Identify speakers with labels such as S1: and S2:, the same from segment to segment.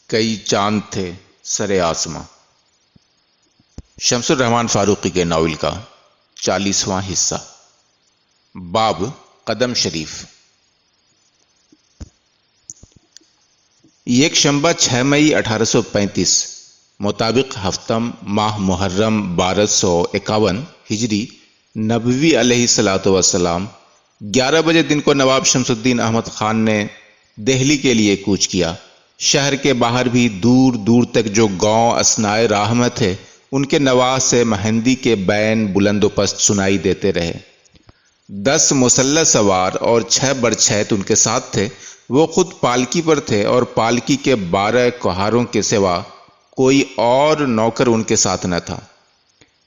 S1: کئی چاند تھے سرے آسماں، شمس الرحمن فاروقی کے ناول کا 40واں حصہ۔ باب قدم شریف۔ یک شنبہ 6 مئی 1835 مطابق ہفتم ماہ محرم 1251 ہجری نبوی علیہ الصلوۃ والسلام 11 بجے دن کو نواب شمس الدین احمد خان نے دہلی کے لیے کوچ کیا۔ شہر کے باہر بھی دور دور تک جو گاؤں اثنائے راہ میں تھے ان کے نواح سے مہندی کے بین بلند و پست سنائی دیتے رہے۔ 10 مسلح سوار اور 6 برچھیت ان کے ساتھ تھے۔ وہ خود پالکی پر تھے اور پالکی کے 12 کوہاروں کے سوا کوئی اور نوکر ان کے ساتھ نہ تھا۔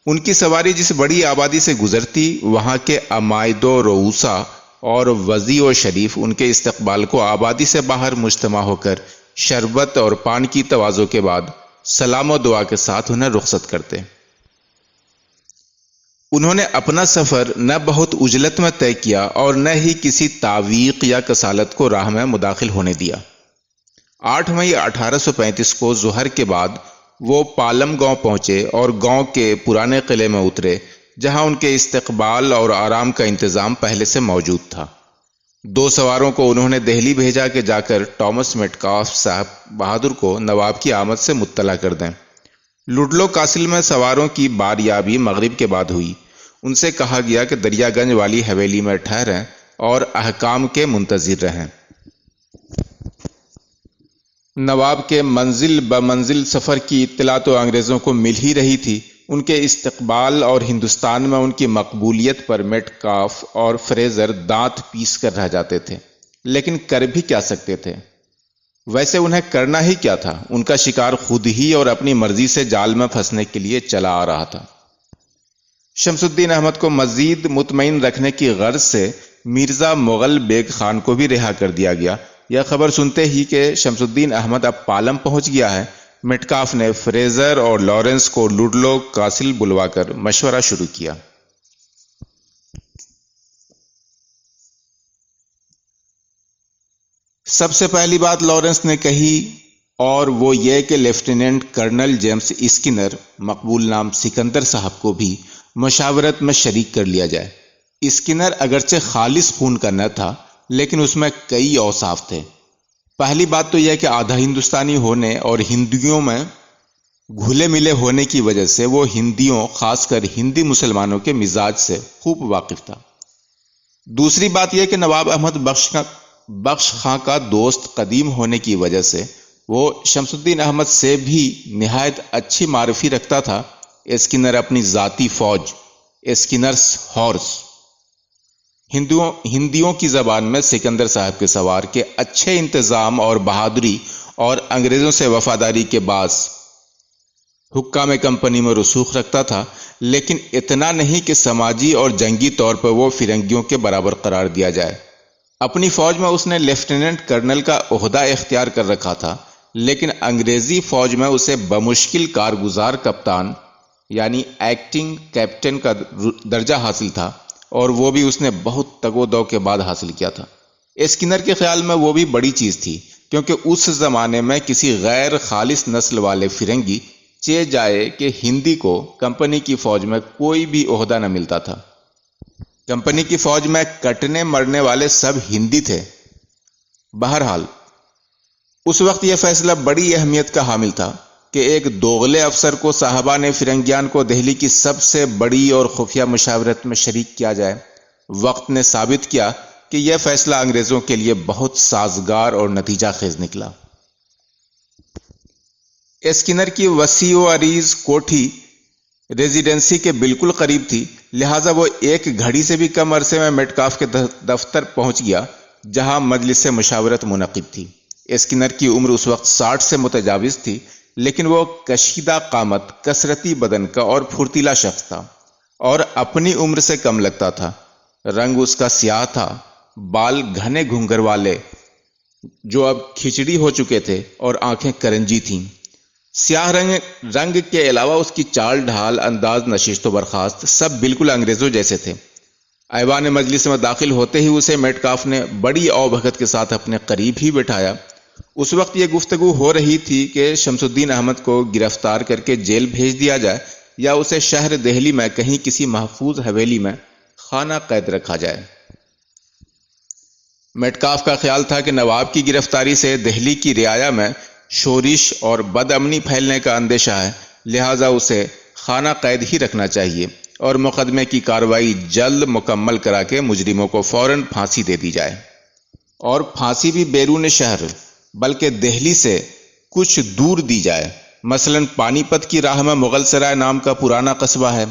S1: ان کی سواری جس بڑی آبادی سے گزرتی، وہاں کے عمائد و رؤوسا اور وضیع و شریف ان کے استقبال کو آبادی سے باہر مجتمع ہو کر شربت اور پان کی تواضع کے بعد سلام و دعا کے ساتھ انہیں رخصت کرتے۔ انہوں نے اپنا سفر نہ بہت عجلت میں طے کیا اور نہ ہی کسی تعویق یا کسالت کو راہ میں مداخل ہونے دیا۔ 8 مئی 1835 کو ظہر کے بعد وہ پالم گاؤں پہنچے اور گاؤں کے پرانے قلعے میں اترے، جہاں ان کے استقبال اور آرام کا انتظام پہلے سے موجود تھا۔ 2 سواروں کو انہوں نے دہلی بھیجا کہ جا کر ٹامس میٹکاف صاحب بہادر کو نواب کی آمد سے مطلع کر دیں۔ لڈلو کاسل میں سواروں کی باریابی مغرب کے بعد ہوئی۔ ان سے کہا گیا کہ دریا گنج والی حویلی میں ٹھہریں اور احکام کے منتظر رہیں۔ نواب کے منزل بمنزل سفر کی اطلاع تو انگریزوں کو مل ہی رہی تھی۔ ان کے استقبال اور ہندوستان میں ان کی مقبولیت پر میٹکاف اور فریزر دانت پیس کر رہ جاتے تھے، لیکن کر بھی کیا سکتے تھے؟ ویسے انہیں کرنا ہی کیا تھا؟ ان کا شکار خود ہی اور اپنی مرضی سے جال میں پھنسنے کے لیے چلا آ رہا تھا۔ شمس الدین احمد کو مزید مطمئن رکھنے کی غرض سے مرزا مغل بیگ خان کو بھی رہا کر دیا گیا۔ یہ خبر سنتے ہی کہ شمس الدین احمد اب پالم پہنچ گیا ہے، میٹکاف نے فریزر اور لارنس کو لڈلو کاسل بلوا کر مشورہ شروع کیا۔ سب سے پہلی بات لارنس نے کہی اور وہ یہ کہ لیفٹیننٹ کرنل جیمز اسکنر، مقبول نام سکندر صاحب کو بھی مشاورت میں شریک کر لیا جائے۔ اسکنر اگرچہ خالص خون کا نہ تھا، لیکن اس میں کئی اوصاف تھے۔ پہلی بات تو یہ کہ آدھا ہندوستانی ہونے اور ہندیوں میں گھلے ملے ہونے کی وجہ سے وہ ہندیوں، خاص کر ہندی مسلمانوں کے مزاج سے خوب واقف تھا۔ دوسری بات یہ کہ نواب احمد بخش خاں کا دوست قدیم ہونے کی وجہ سے وہ شمس الدین احمد سے بھی نہایت اچھی معرفی رکھتا تھا۔ اسکنر اپنی ذاتی فوج، اسکنرس ہارس، ہندیوں کی زبان میں سکندر صاحب کے سوار کے اچھے انتظام اور بہادری اور انگریزوں سے وفاداری کے باعث حکام کمپنی میں رسوخ رکھتا تھا، لیکن اتنا نہیں کہ سماجی اور جنگی طور پر وہ فرنگیوں کے برابر قرار دیا جائے۔ اپنی فوج میں اس نے لیفٹیننٹ کرنل کا عہدہ اختیار کر رکھا تھا، لیکن انگریزی فوج میں اسے بمشکل کارگزار کپتان یعنی ایکٹنگ کیپٹن کا درجہ حاصل تھا، اور وہ بھی اس نے بہت تگ و دو کے بعد حاصل کیا تھا۔ اسکنر کے خیال میں وہ بھی بڑی چیز تھی، کیونکہ اس زمانے میں کسی غیر خالص نسل والے فرنگی چہ جائے کہ ہندی کو کمپنی کی فوج میں کوئی بھی عہدہ نہ ملتا تھا۔ کمپنی کی فوج میں کٹنے مرنے والے سب ہندی تھے۔ بہرحال اس وقت یہ فیصلہ بڑی اہمیت کا حامل تھا کہ ایک دوغلے افسر کو صاحبان فرنگیان کو دہلی کی سب سے بڑی اور خفیہ مشاورت میں شریک کیا جائے۔ وقت نے ثابت کیا کہ یہ فیصلہ انگریزوں کے لیے بہت سازگار اور نتیجہ خیز نکلا۔ اسکنر کی وسیع و عریض کوٹھی ریزیڈنسی کے بالکل قریب تھی، لہٰذا وہ ایک گھڑی سے بھی کم عرصے میں میٹکاف کے دفتر پہنچ گیا، جہاں مجلس مشاورت منعقد تھی۔ اسکنر کی عمر اس وقت 60 سے متجاوز تھی، لیکن وہ کشیدہ قامت، کثرتی بدن کا اور پھرتیلا شخص تھا، اور اپنی عمر سے کم لگتا تھا۔ رنگ اس کا سیاہ تھا، بال گھنے گھنگھر والے جو اب کھچڑی ہو چکے تھے، اور آنکھیں کرنجی تھیں۔ سیاہ رنگ کے علاوہ اس کی چال ڈھال، انداز نشست و برخاست سب بالکل انگریزوں جیسے تھے۔ ایوان مجلس میں داخل ہوتے ہی اسے میٹکاف نے بڑی اوبھگت کے ساتھ اپنے قریب ہی بٹھایا۔ اس وقت یہ گفتگو ہو رہی تھی کہ شمس الدین احمد کو گرفتار کر کے جیل بھیج دیا جائے یا اسے شہر دہلی میں کہیں کسی محفوظ حویلی میں خانہ قید رکھا جائے۔ میٹکاف کا خیال تھا کہ نواب کی گرفتاری سے دہلی کی رعایا میں شورش اور بد امنی پھیلنے کا اندیشہ ہے، لہٰذا اسے خانہ قید ہی رکھنا چاہیے اور مقدمے کی کارروائی جلد مکمل کرا کے مجرموں کو فوراً پھانسی دے دی جائے، اور پھانسی بھی بیرون شہر بلکہ دہلی سے کچھ دور دی جائے۔ مثلاً پانی پت کی راہ میں مغل سرائے نام کا پرانا قصبہ ہے،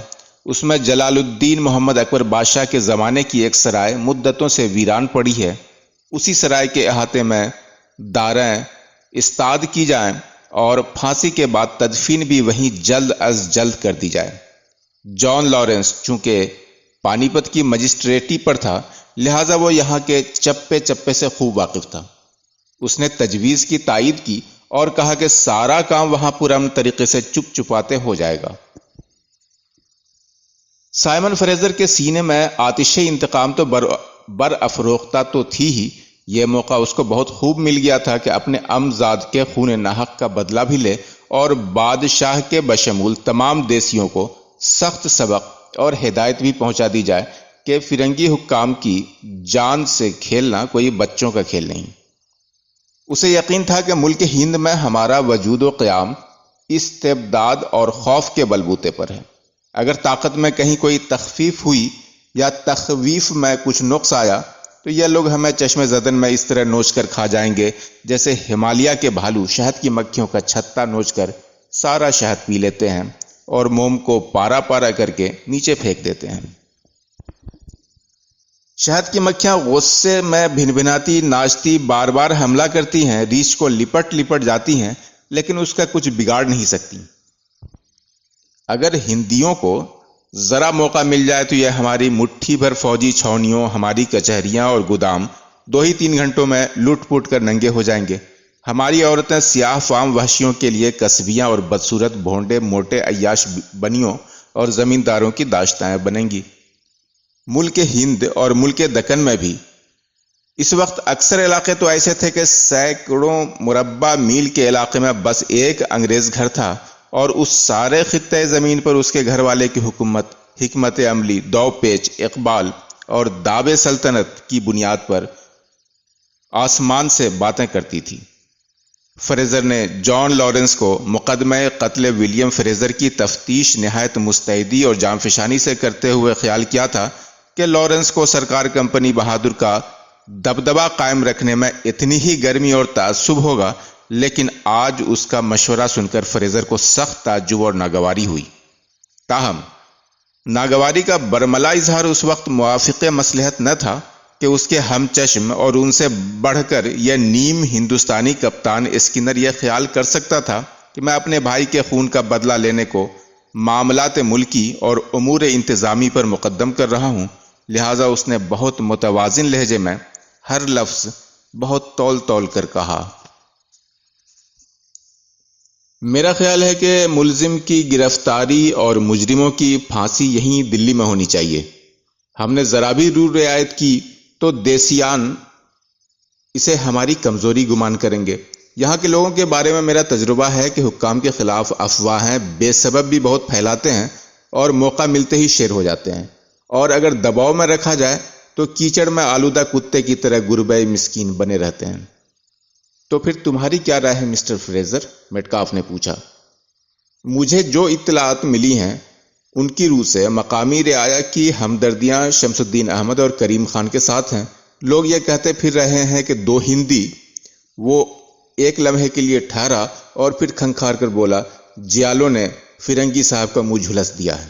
S1: اس میں جلال الدین محمد اکبر بادشاہ کے زمانے کی ایک سرائے مدتوں سے ویران پڑی ہے، اسی سرائے کے احاطے میں داریں استاد کی جائیں اور پھانسی کے بعد تدفین بھی وہیں جلد از جلد کر دی جائے۔ جان لارنس چونکہ پانی پت کی مجسٹریٹی پر تھا، لہٰذا وہ یہاں کے چپے چپے سے خوب واقف تھا۔ اس نے تجویز کی تائید کی اور کہا کہ سارا کام وہاں پرامن طریقے سے چپ چپاتے ہو جائے گا۔ سائمن فریزر کے سینے میں آتش انتقام تو برافروختہ تو تھی ہی، یہ موقع اس کو بہت خوب مل گیا تھا کہ اپنے امزاد کے خون ناحق کا بدلہ بھی لے اور بادشاہ کے بشمول تمام دیسیوں کو سخت سبق اور ہدایت بھی پہنچا دی جائے کہ فرنگی حکام کی جان سے کھیلنا کوئی بچوں کا کھیل نہیں۔ اسے یقین تھا کہ ملک ہند میں ہمارا وجود و قیام استبداد اور خوف کے بلبوتے پر ہے۔ اگر طاقت میں کہیں کوئی تخفیف ہوئی یا تخویف میں کچھ نقص آیا تو یہ لوگ ہمیں چشم زدن میں اس طرح نوچ کر کھا جائیں گے جیسے ہمالیہ کے بھالو شہد کی مکھیوں کا چھتا نوچ کر سارا شہد پی لیتے ہیں اور موم کو پارا پارا کر کے نیچے پھینک دیتے ہیں۔ شہد کی مکھیاں غصے میں بھن بھناتی ناچتی بار بار حملہ کرتی ہیں، ریچھ کو لپٹ لپٹ جاتی ہیں، لیکن اس کا کچھ بگاڑ نہیں سکتی۔ اگر ہندیوں کو ذرا موقع مل جائے تو یہ ہماری مٹھی بھر فوجی چھاؤنیوں، ہماری کچہریاں اور گودام 2-3 گھنٹوں میں لوٹ پوٹ کر ننگے ہو جائیں گے۔ ہماری عورتیں سیاہ فام وحشیوں کے لیے کسبیاں اور بدصورت بھونڈے موٹے عیاش بنیوں اور زمینداروں کی داشتائیں بنیں گی۔ ملک ہند اور ملک دکن میں بھی اس وقت اکثر علاقے تو ایسے تھے کہ سینکڑوں مربع میل کے علاقے میں بس ایک انگریز گھر تھا اور اس سارے خطے زمین پر اس کے گھر والے کی حکومت، حکمت عملی، دو پیچ، اقبال اور دعوے سلطنت کی بنیاد پر آسمان سے باتیں کرتی تھی۔ فریزر نے جان لارنس کو مقدمہ قتل ولیم فریزر کی تفتیش نہایت مستعدی اور جانفشانی سے کرتے ہوئے خیال کیا تھا کہ لارنس کو سرکار کمپنی بہادر کا دبدبہ قائم رکھنے میں اتنی ہی گرمی اور تعصب ہوگا، لیکن آج اس کا مشورہ سن کر فریزر کو سخت تعجب اور ناگواری ہوئی۔ تاہم ناگواری کا برملا اظہار اس وقت موافق مصلحت نہ تھا کہ اس کے ہم چشم اور ان سے بڑھ کر یہ نیم ہندوستانی کپتان اسکنر یہ خیال کر سکتا تھا کہ میں اپنے بھائی کے خون کا بدلہ لینے کو معاملات ملکی اور امور انتظامی پر مقدم کر رہا ہوں، لہٰذا اس نے بہت متوازن لہجے میں ہر لفظ بہت تول تول کر کہا۔ میرا خیال ہے کہ ملزم کی گرفتاری اور مجرموں کی پھانسی یہیں دلی میں ہونی چاہیے۔ ہم نے ذرا بھی رول رعایت کی تو دیسیان اسے ہماری کمزوری گمان کریں گے۔ یہاں کے لوگوں کے بارے میں میرا تجربہ ہے کہ حکام کے خلاف افواہیں بے سبب بھی بہت پھیلاتے ہیں اور موقع ملتے ہی شیر ہو جاتے ہیں، اور اگر دباؤ میں رکھا جائے تو کیچڑ میں آلودہ کتے کی طرح گربے مسکین بنے رہتے ہیں۔ تو پھر تمہاری کیا رائے ہے مسٹر فریزر؟ میٹکاف نے پوچھا۔ مجھے جو اطلاعات ملی ہیں ان کی روح سے مقامی رعایا کی ہمدردیاں شمس الدین احمد اور کریم خان کے ساتھ ہیں۔ لوگ یہ کہتے پھر رہے ہیں کہ 2 ہندی۔ وہ ایک لمحے کے لیے ٹھہرا اور پھر کھنکھار کر بولا، جیالوں نے فرنگی صاحب کا منہ جھلس دیا ہے۔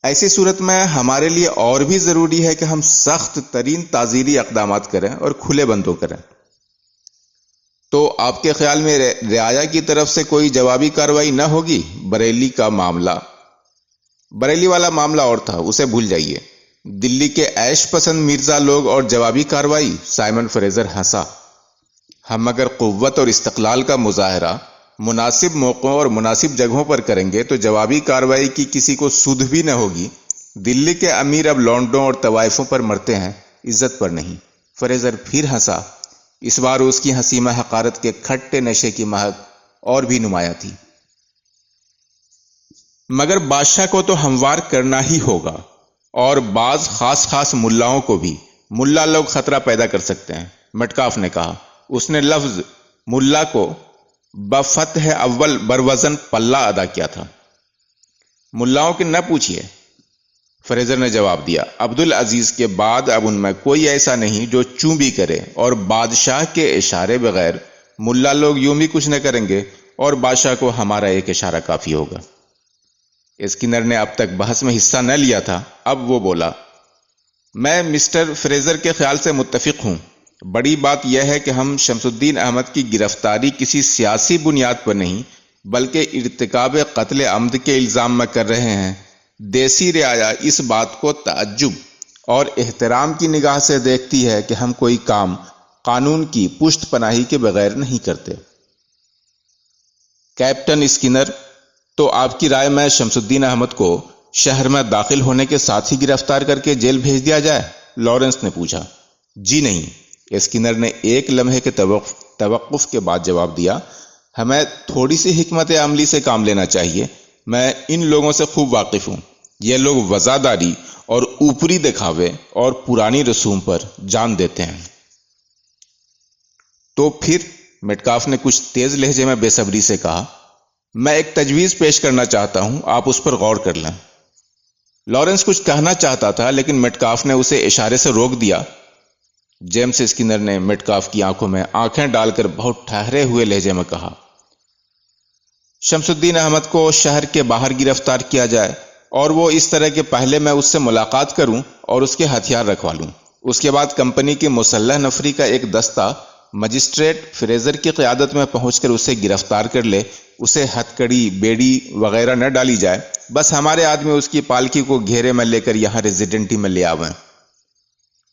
S1: ایسی صورت میں ہمارے لیے اور بھی ضروری ہے کہ ہم سخت ترین تعزیری اقدامات کریں اور کھلے بندوں کریں۔ تو آپ کے خیال میں رعایا کی طرف سے کوئی جوابی کارروائی نہ ہوگی؟ بریلی والا معاملہ اور تھا، اسے بھول جائیے۔ دلی کے عیش پسند مرزا لوگ اور جوابی کارروائی؟ سائمن فریزر ہنسا۔ ہم اگر قوت اور استقلال کا مظاہرہ مناسب موقعوں اور مناسب جگہوں پر کریں گے تو جوابی کارروائی کی کسی کو سدھ بھی نہ ہوگی۔ دلی کے امیر اب لونڈوں اور طوائفوں پر مرتے ہیں، عزت پر نہیں۔ فریزر پھر ہنسا۔ اس بار اس کی ہنسی میں حقارت کے کھٹے نشے کی مہک اور بھی نمایاں تھی۔ مگر بادشاہ کو تو ہموار کرنا ہی ہوگا، اور بعض خاص ملاؤں کو بھی۔ ملا لوگ خطرہ پیدا کر سکتے ہیں، مٹکاف نے کہا۔ اس نے لفظ ملا کو بفتح اول بروزن پلہ ادا کیا تھا۔ ملاؤں کے نہ پوچھئے، فریزر نے جواب دیا۔ عبدالعزیز کے بعد اب ان میں کوئی ایسا نہیں جو چوں بھی کرے، اور بادشاہ کے اشارے بغیر ملا لوگ یوں بھی کچھ نہ کریں گے، اور بادشاہ کو ہمارا ایک اشارہ کافی ہوگا۔ اسکینر نے اب تک بحث میں حصہ نہ لیا تھا، اب وہ بولا۔ میں مسٹر فریزر کے خیال سے متفق ہوں۔ بڑی بات یہ ہے کہ ہم شمس الدین احمد کی گرفتاری کسی سیاسی بنیاد پر نہیں بلکہ ارتکاب قتل عمد کے الزام میں کر رہے ہیں۔ دیسی رعایا اس بات کو تعجب اور احترام کی نگاہ سے دیکھتی ہے کہ ہم کوئی کام قانون کی پشت پناہی کے بغیر نہیں کرتے۔ کیپٹن اسکینر، تو آپ کی رائے میں شمس الدین احمد کو شہر میں داخل ہونے کے ساتھ ہی گرفتار کر کے جیل بھیج دیا جائے؟ لارنس نے پوچھا۔ جی نہیں، اسکینر نے ایک لمحے کے توقف کے بعد جواب دیا۔ ہمیں تھوڑی سی حکمت عملی سے کام لینا چاہیے۔ میں ان لوگوں سے خوب واقف ہوں۔ یہ لوگ وزاداری اور اوپری دکھاوے اور پرانی رسوم پر جان دیتے ہیں۔ تو پھر، مٹکاف نے کچھ تیز لہجے میں بے صبری سے کہا، میں ایک تجویز پیش کرنا چاہتا ہوں، آپ اس پر غور کر لیں۔ لارنس کچھ کہنا چاہتا تھا لیکن مٹکاف نے اسے اشارے سے روک دیا۔ جیمز اسکینر نے مٹکاف کی آنکھوں میں آنکھیں ڈال کر بہت ٹھہرے ہوئے لہجے میں کہا، شمس الدین احمد کو شہر کے باہر گرفتار کیا جائے، اور وہ اس طرح کہ پہلے میں اس سے ملاقات کروں اور اس کے ہتھیار رکھوا لوں۔ اس کے بعد کمپنی کی مسلح نفری کا ایک دستہ مجسٹریٹ فریزر کی قیادت میں پہنچ کر اسے گرفتار کر لے۔ اسے ہتھکڑی، بیڑی وغیرہ نہ ڈالی جائے، بس ہمارے آدمی اس کی پالکی کو گھیرے میں لے کر یہاں ریزیڈنٹی میں لے آویں۔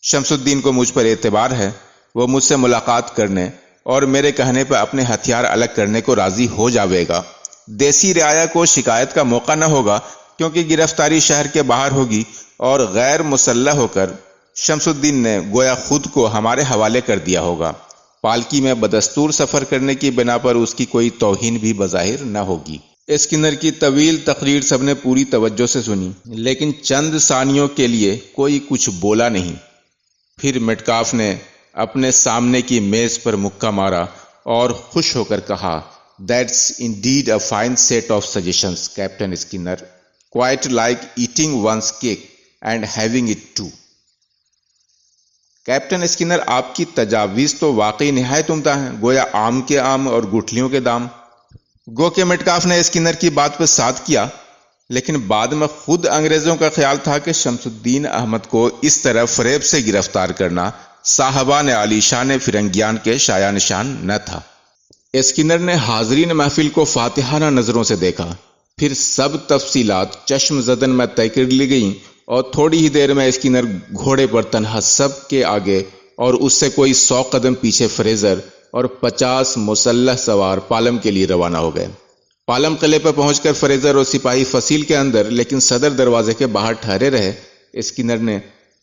S1: شمس الدین کو مجھ پر اعتبار ہے، وہ مجھ سے ملاقات کرنے اور میرے کہنے پر اپنے ہتھیار الگ کرنے کو راضی ہو جاوے گا۔ دیسی رعایا کو شکایت کا موقع نہ ہوگا، کیونکہ گرفتاری شہر کے باہر ہوگی، اور غیر مسلح ہو کر شمس الدین نے گویا خود کو ہمارے حوالے کر دیا ہوگا۔ پالکی میں بدستور سفر کرنے کی بنا پر اس کی کوئی توہین بھی بظاہر نہ ہوگی۔ اسکینر کی طویل تقریر سب نے پوری توجہ سے سنی، لیکن چند ثانیوں کے لیے کوئی کچھ بولا نہیں۔ پھر مٹکاف نے اپنے سامنے کی میز پر مکہ مارا اور خوش ہو کر کہا، "That's indeed a fine set of suggestions, Captain Skinner. Quite like eating one's cake and having it too." Captain scanner, آپ کی تجاویز تو واقعی نہایت عمدہ ہیں، گویا آم کے آم اور گٹھلیوں کے دام۔ گو کہ مٹکاف نے اسکینر کی بات پر ساتھ کیا، لیکن بعد میں خود انگریزوں کا خیال تھا کہ شمس الدین احمد کو اس طرح فریب سے گرفتار کرنا صاحبان عالی شان فرنگیان کے شایع نشان نہ تھا۔ اسکینر نے حاضرین محفل کو فاتحانہ نظروں سے دیکھا، پھر سب تفصیلات چشم زدن میں طے کر لی گئیں، اور تھوڑی ہی دیر میں اسکینر گھوڑے پر تنہا سب کے آگے اور اس سے کوئی 100 قدم پیچھے فریزر اور 50 مسلح سوار پالم کے لیے روانہ ہو گئے۔ پالم قلعے پر پہنچ کر فریزر اور سپاہی فصیل کے اندر لیکن صدر دروازے کے باہر ٹھہرے رہے۔ اسکینر نے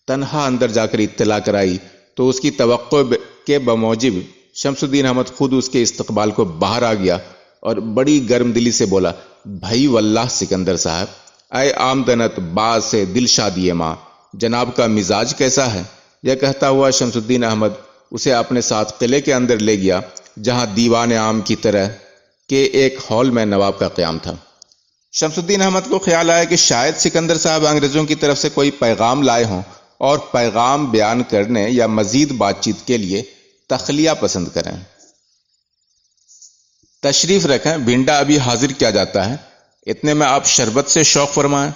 S1: تنہا اندر جا کر اطلاع کرائی تو اس کی توقع کے بموجب شمس الدین احمد خود اس کے استقبال کو باہر آ گیا اور بڑی گرم دلی سے بولا، بھائی واللہ سکندر صاحب، اے آمدنت باز سے دل شادی ماں، جناب کا مزاج کیسا ہے؟ یہ کہتا ہوا شمس الدین احمد اسے اپنے ساتھ قلعے کے اندر لے گیا، جہاں دیوان عام کی طرح کے ایک ہال میں نواب کا قیام تھا۔ شمس الدین احمد کو خیال آیا کہ شاید سکندر صاحب انگریزوں کی طرف سے کوئی پیغام لائے ہوں اور پیغام بیان کرنے یا مزید بات چیت کے لیے تخلیہ پسند کریں۔ تشریف رکھیں، بھنڈا ابھی حاضر کیا جاتا ہے، اتنے میں آپ شربت سے شوق فرمائیں۔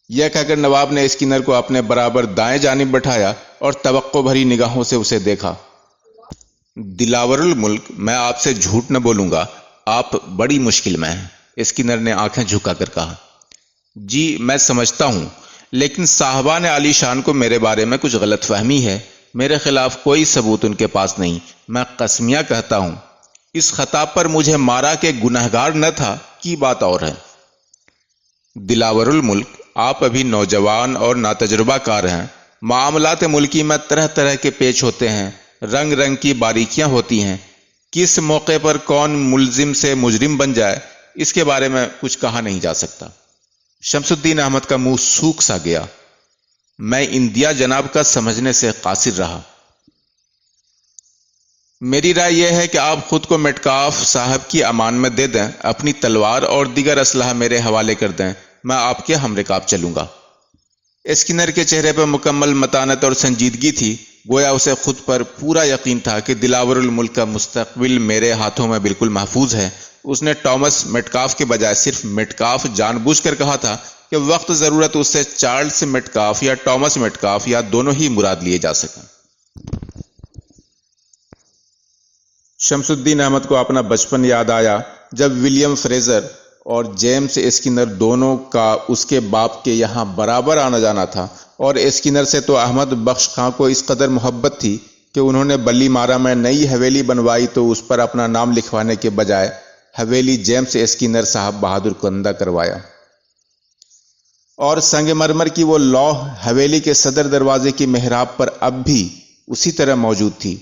S1: یہ کہہ کر نواب نے اسکینر کو اپنے برابر دائیں جانب بٹھایا اور توقع بھری نگاہوں سے اسے دیکھا۔ دلاور الملک، میں آپ سے جھوٹ نہ بولوں گا، آپ بڑی مشکل میں ہیں، اسکینر نے آنکھیں جھکا کر کہا۔ جی میں سمجھتا ہوں، لیکن صاحبان عالی شان کو میرے بارے میں کچھ غلط فہمی ہے۔ میرے خلاف کوئی ثبوت ان کے پاس نہیں، میں قسمیہ کہتا ہوں، اس خطاب پر مجھے مارا کہ گنہگار نہ تھا کی بات اور ہے۔ دلاور الملک، آپ ابھی نوجوان اور ناتجربہ کار ہیں، معاملات ملکی میں طرح طرح کے پیچ ہوتے ہیں، رنگ رنگ کی باریکیاں ہوتی ہیں، کس موقع پر کون ملزم سے مجرم بن جائے اس کے بارے میں کچھ کہا نہیں جا سکتا۔ شمس الدین احمد کا منہ سوکھ سا گیا۔ میں اندیا جناب کا سمجھنے سے قاصر رہا۔ میری رائے یہ ہے کہ آپ خود کو میٹکاف صاحب کی امان میں دے دیں، اپنی تلوار اور دیگر اسلحہ میرے حوالے کر دیں، میں آپ کے ہم رکاب چلوں گا۔ اسکینر کے چہرے پر مکمل متانت اور سنجیدگی تھی، گویا اسے خود پر پورا یقین تھا کہ دلاور الملک کا مستقبل میرے ہاتھوں میں بالکل محفوظ ہے۔ اس نے ٹامس میٹکاف کے بجائے صرف میٹکاف جان بوجھ کر کہا تھا کہ وقت ضرورت اس سے چارلز میٹکاف یا ٹامس میٹکاف یا دونوں ہی مراد لیے جا سکیں۔ شمس الدین احمد کو اپنا بچپن یاد آیا جب ولیم فریزر اور جیمز اسکینر دونوں کا اس کے باپ کے یہاں برابر آنا جانا تھا، اور اسکینر سے تو احمد بخش خاں کو اس قدر محبت تھی کہ انہوں نے بلی مارا میں نئی حویلی بنوائی تو اس پر اپنا نام لکھوانے کے بجائے حویلی جیمز اسکینر صاحب بہادر کندہ کروایا، اور سنگ مرمر کی وہ لوح حویلی کے صدر دروازے کی محراب پر اب بھی اسی طرح موجود تھی۔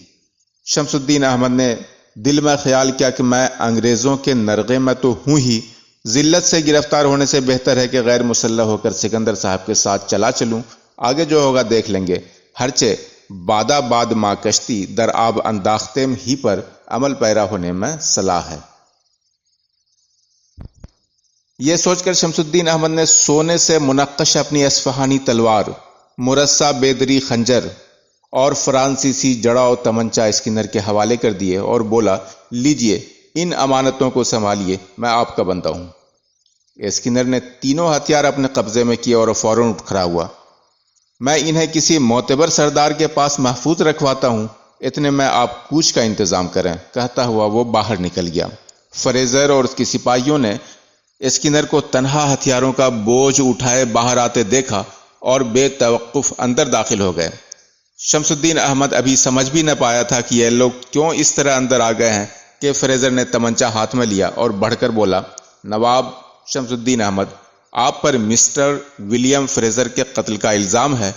S1: شمس الدین احمد نے دل میں خیال کیا کہ میں انگریزوں کے نرغے میں تو ہوں ہی، ذلت سے گرفتار ہونے سے بہتر ہے کہ غیر مسلح ہو کر سکندر صاحب کے ساتھ چلوں، آگے جو ہوگا دیکھ لیں گے، ہرچہ بادہ باد ماں کشتی در آب انداختیم ہی پر عمل پیرا ہونے میں صلاح ہے۔ یہ سوچ کر شمس الدین احمد نے سونے سے منقش اپنی اصفہانی تلوار، مرصع بیدری خنجر اور فرانسیسی جڑاؤ تمنچا اسکینر کے حوالے کر دیے اور بولا، لیجئے ان امانتوں کو سنبھالیے، میں آپ کا بندہ ہوں۔ اسکینر نے تینوں ہتھیار اپنے قبضے میں کیے اور فوراً اٹھ کھڑا ہوا۔ میں انہیں کسی معتبر سردار کے پاس محفوظ رکھواتا ہوں، اتنے میں آپ کوچ کا انتظام کریں، کہتا ہوا وہ باہر نکل گیا۔ فریزر اور اس کی سپاہیوں نے اسکینر کو تنہا ہتھیاروں کا بوجھ اٹھائے باہر آتے دیکھا اور بے توقف اندر داخل ہو گئے۔ شمس الدین احمد ابھی سمجھ بھی نہ پایا تھا کہ یہ لوگ کیوں اس طرح اندر آ گئے ہیں کہ فریزر نے تمنچا ہاتھ میں لیا اور بڑھ کر بولا، نواب شمس الدین احمد، آپ پر مسٹر ولیم فریزر کے قتل کا الزام ہے،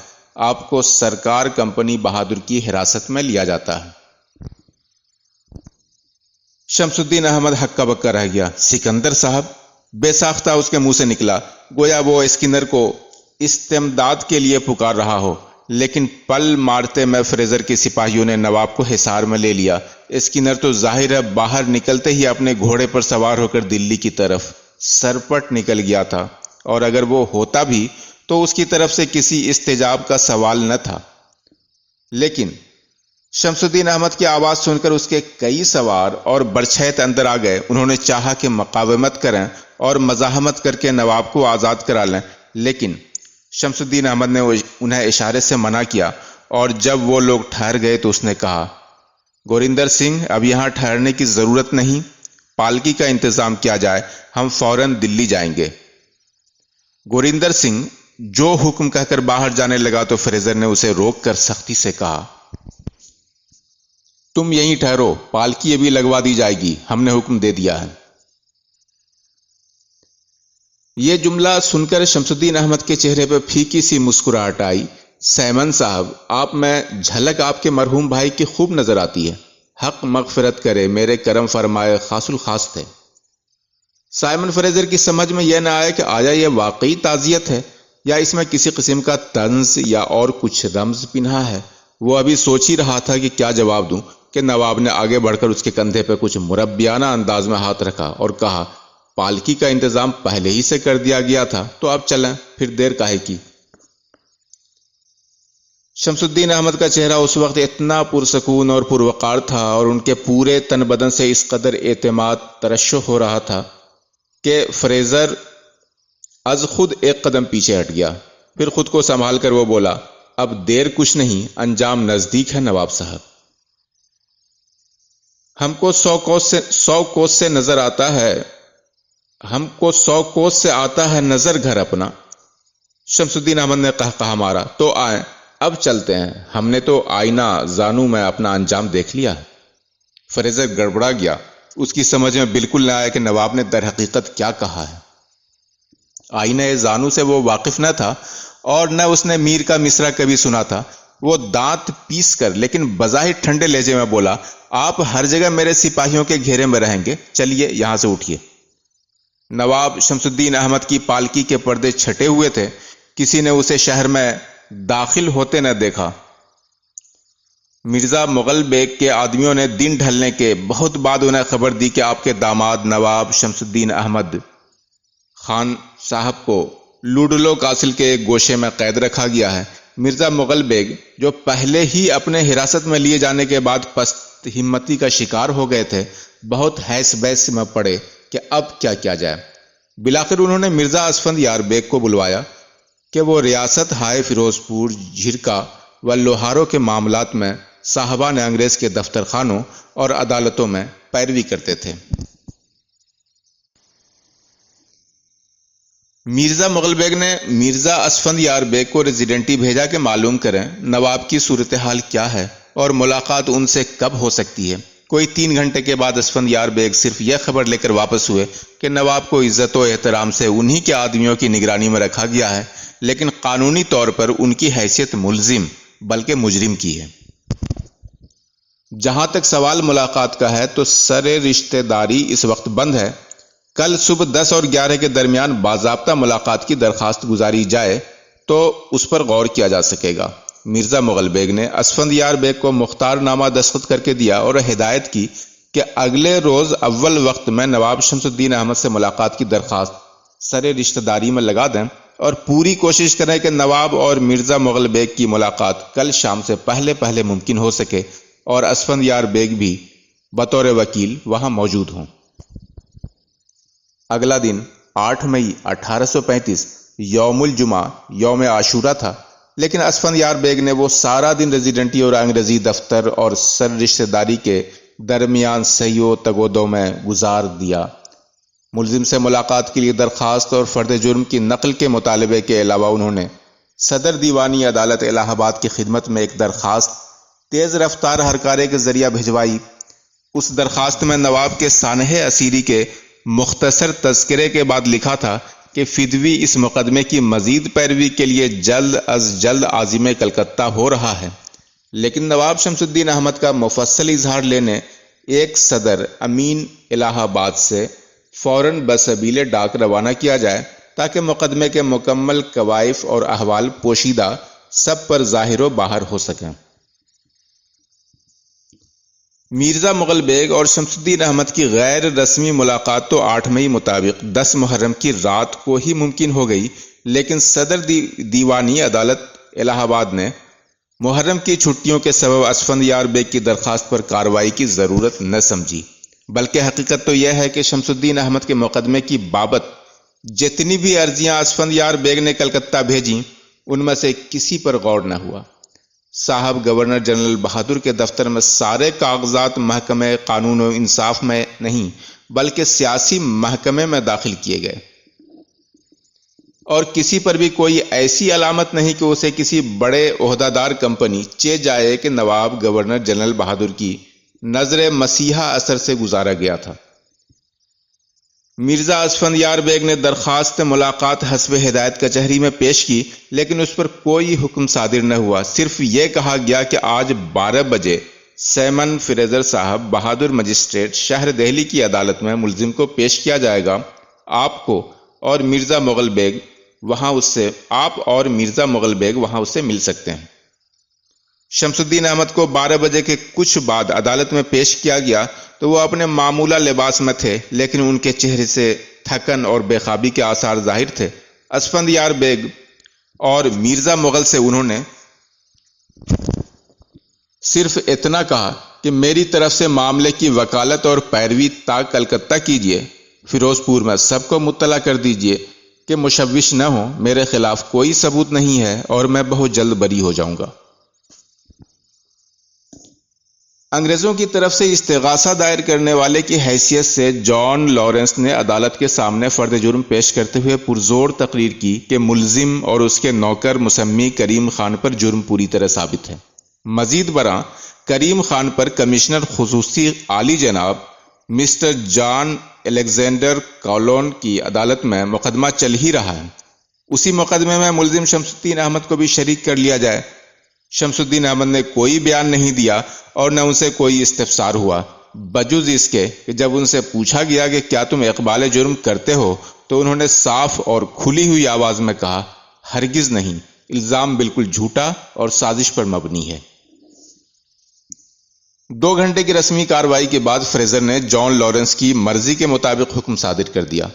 S1: آپ کو سرکار کمپنی بہادر کی حراست میں لیا جاتا ہے۔ شمس الدین احمد ہکا بکا رہ گیا۔ سکندر صاحب؟ بے ساختہ اس کے منہ سے نکلا، گویا وہ اسکینر کو استمداد کے لیے پکار رہا ہو، لیکن پل مارتے میں فریزر کے سپاہیوں نے نواب کو حصار میں لے لیا۔ اسکینر تو ظاہر ہے باہر نکلتے ہی اپنے گھوڑے پر سوار ہو کر دلی کی طرف سرپٹ نکل گیا تھا، اور اگر وہ ہوتا بھی تو اس کی طرف سے کسی استجاب کا سوال نہ تھا۔ لیکن شمس الدین احمد کی آواز سن کر اس کے کئی سوار اور برچھیت اندر آ گئے۔ انہوں نے چاہا کہ مقاومت کریں اور مزاحمت کر کے نواب کو آزاد کرا لیں، لیکن شمس الدین احمد نے انہیں اشارے سے منع کیا، اور جب وہ لوگ ٹھہر گئے تو اس نے کہا، گوریندر سنگھ، اب یہاں ٹھہرنے کی ضرورت نہیں، پالکی کا انتظام کیا جائے، ہم فوراً دلی جائیں گے۔ گوریندر سنگھ جو حکم کہہ کر باہر جانے لگا تو فریزر نے اسے روک کر سختی سے کہا، تم یہیں ٹھہرو، پالکی ابھی لگوا دی جائے گی، ہم نے حکم دے دیا ہے۔ یہ جملہ سن کر شمس الدین احمد کے چہرے پر پھیکی سی مسکراہٹ آئی۔ سیمن صاحب، آپ میں جھلک آپ کے مرحوم بھائی کی خوب نظر آتی ہے، حق مغفرت کرے، میرے کرم فرمائے خاص الخاص تھے۔ سائمن فریزر کی سمجھ میں یہ نہ آیا کہ آیا یہ واقعی تعزیت ہے یا اس میں کسی قسم کا طنز یا اور کچھ رمز پنہا ہے۔ وہ ابھی سوچ ہی رہا تھا کہ کیا جواب دوں کہ نواب نے آگے بڑھ کر اس کے کندھے پہ کچھ مربیانہ انداز میں ہاتھ رکھا اور کہا، پالکی کا انتظام پہلے ہی سے کر دیا گیا تھا، تو آپ چلیں، پھر دیر کاہے کی۔ شمس الدین احمد کا چہرہ اس وقت اتنا پرسکون اور پروقار تھا اور ان کے پورے تن بدن سے اس قدر اعتماد ترشح ہو رہا تھا کہ فریزر از خود ایک قدم پیچھے ہٹ گیا۔ پھر خود کو سنبھال کر وہ بولا، اب دیر کچھ نہیں، انجام نزدیک ہے نواب صاحب۔ ہم کو 100 کوس سے نظر آتا ہے، ہم کو 100 کوس سے آتا ہے نظر گھر اپنا۔ شمس الدین احمد نے کہا مارا، تو آئیں، اب چلتے ہیں، ہم نے تو آئینہ زانو میں اپنا انجام دیکھ لیا ہے۔ فریزر گڑبڑا گیا، اس کی سمجھ میں بالکل نہ آیا کہ نواب نے در حقیقت کیا کہا ہے۔ آئینہ زانو سے وہ واقف نہ تھا اور نہ اس نے میر کا مصرع کبھی سنا تھا۔ وہ دانت پیس کر لیکن بظاہر ٹھنڈے لہجے میں بولا، آپ ہر جگہ میرے سپاہیوں کے گھیرے میں رہیں گے، چلیے یہاں سے اٹھیے۔ نواب شمس الدین احمد کی پالکی کے پردے چھٹے ہوئے تھے، کسی نے اسے شہر میں داخل ہوتے نہ دیکھا۔ مرزا مغل بیگ کے آدمیوں نے دن ڈھلنے کے بہت بعد انہیں خبر دی کہ آپ کے داماد نواب شمس الدین احمد خان صاحب کو لوڈلو قاصل کے ایک گوشے میں قید رکھا گیا ہے۔ مرزا مغل بیگ جو پہلے ہی اپنے حراست میں لیے جانے کے بعد پست ہمتی کا شکار ہو گئے تھے، بہت حیث بیس میں پڑے کہ اب کیا کیا جائے۔ بالآخر انہوں نے مرزا اسفند یار بیگ کو بلوایا کہ وہ ریاست ہائے فیروز پور، جھرکا و لوہاروں کے معاملات میں صاحبان انگریز کے دفتر خانوں اور عدالتوں میں پیروی کرتے تھے۔ مرزا مغل بیگ نے مرزا اسفند یار بیگ کو ریزیڈنٹی بھیجا کہ معلوم کریں نواب کی صورتحال کیا ہے اور ملاقات ان سے کب ہو سکتی ہے۔ کوئی 3 گھنٹے کے بعد اسفند یار بیگ صرف یہ خبر لے کر واپس ہوئے کہ نواب کو عزت و احترام سے انہی کے آدمیوں کی نگرانی میں رکھا گیا ہے، لیکن قانونی طور پر ان کی حیثیت ملزم بلکہ مجرم کی ہے۔ جہاں تک سوال ملاقات کا ہے تو سر رشتہ داری اس وقت بند ہے۔ کل صبح 10 اور 11 کے درمیان باضابطہ ملاقات کی درخواست گزاری جائے تو اس پر غور کیا جا سکے گا۔ مرزا مغل بیگ نے اسفند یار بیگ کو مختار نامہ دستخط کر کے دیا اور ہدایت کی کہ اگلے روز اول وقت میں نواب شمس الدین احمد سے ملاقات کی درخواست سر رشتہ داری میں لگا دیں اور پوری کوشش کریں کہ نواب اور مرزا مغل بیگ کی ملاقات کل شام سے پہلے ممکن ہو سکے اور اسفند یار بیگ بھی بطور وکیل وہاں موجود ہوں۔ اگلا دن 8 مئی 1835 یوم الجمعہ یوم عاشورہ تھا، لیکن اسفند یار بیگ نے وہ سارا دن ریزیڈنٹی اور انگریزی دفتر اور سر رشتہ داری کے درمیان سہی و تگودو میں گزار دیا۔ ملزم سے ملاقات کے لیے درخواست اور فرد جرم کی نقل کے مطالبے کے علاوہ انہوں نے صدر دیوانی عدالت الہ آباد کی خدمت میں ایک درخواست تیز رفتار ہرکارے کے ذریعہ بھجوائی۔ اس درخواست میں نواب کے سانحہ اسیری کے مختصر تذکرے کے بعد لکھا تھا کہ فدوی اس مقدمے کی مزید پیروی کے لیے جلد از جلد عازم کلکتہ ہو رہا ہے، لیکن نواب شمس الدین احمد کا مفصل اظہار لینے ایک صدر امین الہ آباد سے فوراً بسبیل ڈاک روانہ کیا جائے تاکہ مقدمے کے مکمل کوائف اور احوال پوشیدہ سب پر ظاہر و باہر ہو سکیں۔ مرزا مغل بیگ اور شمس الدین احمد کی غیر رسمی ملاقات تو 8 مئی مطابق 10 محرم کی رات کو ہی ممکن ہو گئی، لیکن صدر دیوانی عدالت الہ آباد نے محرم کی چھٹیوں کے سبب اسفند یار بیگ کی درخواست پر کارروائی کی ضرورت نہ سمجھی، بلکہ حقیقت تو یہ ہے کہ شمس الدین احمد کے مقدمے کی بابت جتنی بھی عرضیاں اسفند یار بیگ نے کلکتہ بھیجیں ان میں سے کسی پر غور نہ ہوا۔ صاحب گورنر جنرل بہادر کے دفتر میں سارے کاغذات محکمہ قانون و انصاف میں نہیں بلکہ سیاسی محکمے میں داخل کیے گئے، اور کسی پر بھی کوئی ایسی علامت نہیں کہ اسے کسی بڑے عہدہ دار کمپنی چے جائے کہ نواب گورنر جنرل بہادر کی نظر مسیحا اثر سے گزارا گیا تھا۔ مرزا اسفند یار بیگ نے درخواست ملاقات حسب ہدایت کچہری میں پیش کی، لیکن اس پر کوئی حکم صادر نہ ہوا۔ صرف یہ کہا گیا کہ آج 12 بجے سیمن فریزر صاحب بہادر مجسٹریٹ شہر دہلی کی عدالت میں ملزم کو پیش کیا جائے گا۔ آپ اور مرزا مغل بیگ وہاں اس سے مل سکتے ہیں۔ شمس الدین احمد کو 12 بجے کے کچھ بعد عدالت میں پیش کیا گیا تو وہ اپنے معمولہ لباس میں تھے، لیکن ان کے چہرے سے تھکن اور بے خوابی کے آثار ظاہر تھے۔ اسفند یار بیگ اور مرزا مغل سے انہوں نے صرف اتنا کہا کہ میری طرف سے معاملے کی وکالت اور پیروی تا کلکتہ کیجیے، فیروز پور میں سب کو مطلع کر دیجیے کہ مشوش نہ ہو، میرے خلاف کوئی ثبوت نہیں ہے اور میں بہت جلد بری ہو جاؤں گا۔ انگریزوں کی طرف سے استغاثہ دائر کرنے والے کی حیثیت سے جان لارنس نے عدالت کے سامنے فرد جرم پیش کرتے ہوئے پرزور تقریر کی کہ ملزم اور اس کے نوکر مسمی کریم خان پر جرم پوری طرح ثابت ہے۔ مزید برآں کریم خان پر کمشنر خصوصی عالی جناب مسٹر جان الیگزینڈر کالون کی عدالت میں مقدمہ چل ہی رہا ہے۔ اسی مقدمے میں ملزم شمس الدین احمد کو بھی شریک کر لیا جائے۔ شمس الدین احمد نے کوئی بیان نہیں دیا اور نہ ان سے کوئی استفسار ہوا، بجز اس کے کہ جب ان سے پوچھا گیا کہ کیا تم اقبال جرم کرتے ہو تو انہوں نے صاف اور کھلی ہوئی آواز میں کہا، ہرگز نہیں، الزام بالکل جھوٹا اور سازش پر مبنی ہے۔ 2 گھنٹے کی رسمی کارروائی کے بعد فریزر نے جان لارنس کی مرضی کے مطابق حکم صادر کر دیا۔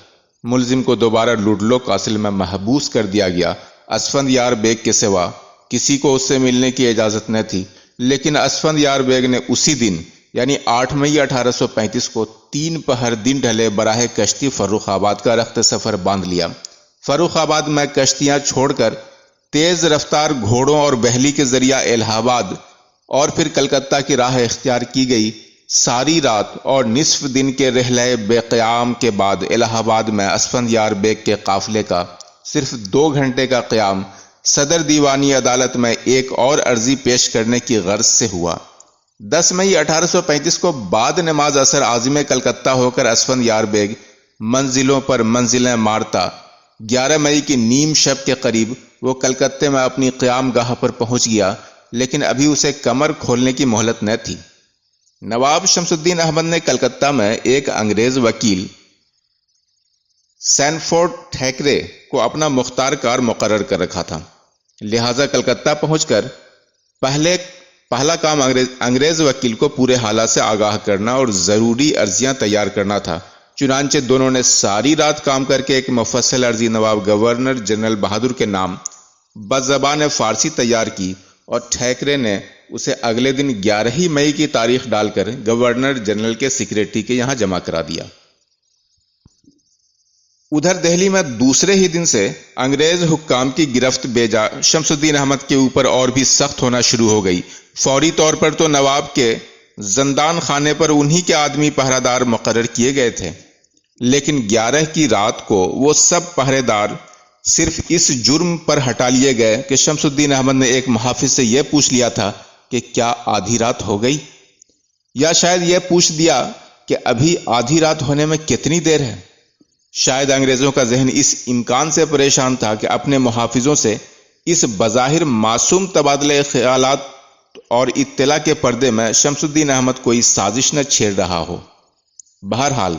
S1: ملزم کو دوبارہ لوڈلو قاصل میں محبوس کر دیا گیا۔ اسفند یار بیگ کے سوا کسی کو اس سے ملنے کی اجازت نہ تھی، لیکن اسفند یار بیگ نے اسی دن یعنی 8 مئی 1835 کو 3 پہر دن ڈھلے براہ کشتی فروخ آباد کا رخت سفر باندھ لیا۔ فروخ آباد میں کشتیاں چھوڑ کر تیز رفتار گھوڑوں اور بحلی کے ذریعہ الہ آباد اور پھر کلکتہ کی راہ اختیار کی گئی۔ ساری رات اور نصف دن کے رحلہ بے قیام کے بعد الہ آباد میں اسفند یار بیگ کے قافلے کا صرف 2 گھنٹے کا قیام صدر دیوانی عدالت میں ایک اور عرضی پیش کرنے کی غرض سے ہوا۔ 10 مئی 1835 کو بعد نماز عصر عازم کلکتہ ہو کر اسفند یار بیگ منزلوں پر منزلیں مارتا 11 مئی کی نیم شب کے قریب وہ کلکتے میں اپنی قیام گاہ پر پہنچ گیا، لیکن ابھی اسے کمر کھولنے کی مہلت نہ تھی۔ نواب شمس الدین احمد نے کلکتہ میں ایک انگریز وکیل سینفورڈ ٹھیکرے کو اپنا مختار کار مقرر کر رکھا تھا، لہذا کلکتہ پہنچ کر پہلا کام انگریز وکیل کو پورے حالات سے آگاہ کرنا اور ضروری عرضیاں تیار کرنا تھا۔ چنانچہ دونوں نے ساری رات کام کر کے ایک مفصل عرضی نواب گورنر جنرل بہادر کے نام بزبان فارسی تیار کی اور ٹھیکرے نے اسے اگلے دن 11 مئی کی تاریخ ڈال کر گورنر جنرل کے سیکریٹری کے یہاں جمع کرا دیا۔ ادھر دہلی میں دوسرے ہی دن سے انگریز حکام کی گرفت بیجا شمس الدین احمد کے اوپر اور بھی سخت ہونا شروع ہو گئی۔ فوری طور پر تو نواب کے زندان خانے پر انہی کے آدمی پہرہ دار مقرر کیے گئے تھے، لیکن 11 کی رات کو وہ سب پہرے دار صرف اس جرم پر ہٹا لیے گئے کہ شمس الدین احمد نے ایک محافظ سے یہ پوچھ لیا تھا کہ کیا آدھی رات ہو گئی، یا شاید یہ پوچھ دیا کہ ابھی آدھی رات ہونے میں کتنی دیر ہے۔ شاید انگریزوں کا ذہن اس امکان سے پریشان تھا کہ اپنے محافظوں سے اس بظاہر معصوم تبادلہ خیالات اور اطلاع کے پردے میں شمس الدین احمد کوئی سازش نہ چھیڑ رہا ہو۔ بہرحال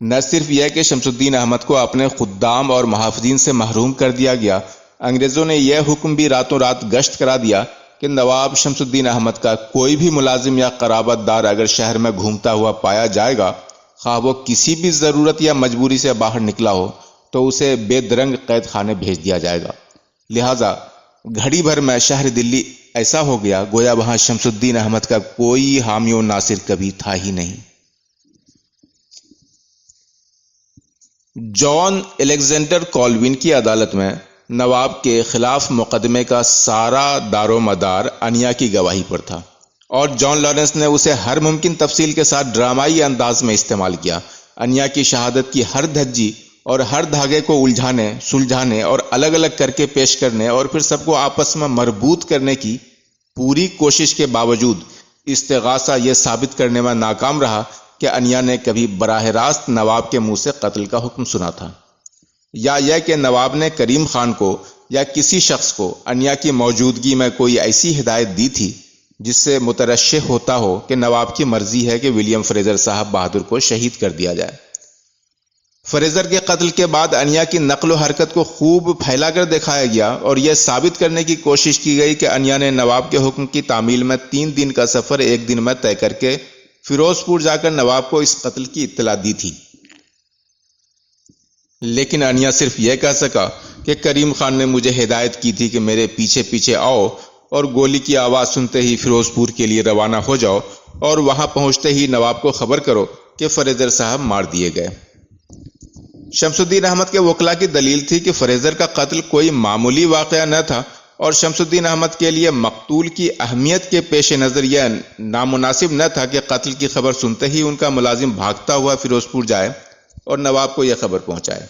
S1: نہ صرف یہ کہ شمس الدین احمد کو اپنے خدام اور محافظین سے محروم کر دیا گیا، انگریزوں نے یہ حکم بھی راتوں رات گشت کرا دیا کہ نواب شمس الدین احمد کا کوئی بھی ملازم یا قرابت دار اگر شہر میں گھومتا ہوا پایا جائے گا، خواہ وہ کسی بھی ضرورت یا مجبوری سے باہر نکلا ہو، تو اسے بے درنگ قید خانے بھیج دیا جائے گا۔ لہذا گھڑی بھر میں شہر دلی ایسا ہو گیا گویا وہاں شمس الدین احمد کا کوئی حامی و ناصر کبھی تھا ہی نہیں۔ جان الیگزینڈر کالوین کی عدالت میں نواب کے خلاف مقدمے کا سارا دار و مدار انیا کی گواہی پر تھا، اور جان لارنس نے اسے ہر ممکن تفصیل کے ساتھ ڈرامائی انداز میں استعمال کیا۔ انیا کی شہادت کی ہر دھجی اور ہر دھاگے کو الجھانے، سلجھانے اور الگ الگ کر کے پیش کرنے اور پھر سب کو آپس میں مربوط کرنے کی پوری کوشش کے باوجود استغاثہ یہ ثابت کرنے میں ناکام رہا کہ انیا نے کبھی براہ راست نواب کے منہ سے قتل کا حکم سنا تھا، یا یہ کہ نواب نے کریم خان کو یا کسی شخص کو انیا کی موجودگی میں کوئی ایسی ہدایت دی تھی جس سے مترشح ہوتا ہو کہ نواب کی مرضی ہے کہ ولیم فریزر صاحب بہادر کو شہید کر دیا جائے۔ فریزر کے قتل کے بعد انیا کی نقل و حرکت کو خوب پھیلا کر دکھایا گیا اور یہ ثابت کرنے کی کوشش کی گئی کہ انیا نے نواب کے حکم کی تعمیل میں 3 دن کا سفر 1 دن میں طے کر کے فیروز پور جا کر نواب کو اس قتل کی اطلاع دی تھی۔ لیکن انیا صرف یہ کہہ سکا کہ کریم خان نے مجھے ہدایت کی تھی کہ میرے پیچھے پیچھے آؤ اور گولی کی آواز سنتے ہی فیروز پور کے لیے روانہ ہو جاؤ، اور وہاں پہنچتے ہی نواب کو خبر کرو کہ فریزر صاحب مار دیے گئے۔ شمس الدین احمد کے وکلا کی دلیل تھی کہ فریزر کا قتل کوئی معمولی واقعہ نہ تھا، اور شمس الدین احمد کے لیے مقتول کی اہمیت کے پیش نظر یہ نامناسب نہ تھا کہ قتل کی خبر سنتے ہی ان کا ملازم بھاگتا ہوا فیروز پور جائے اور نواب کو یہ خبر پہنچائے۔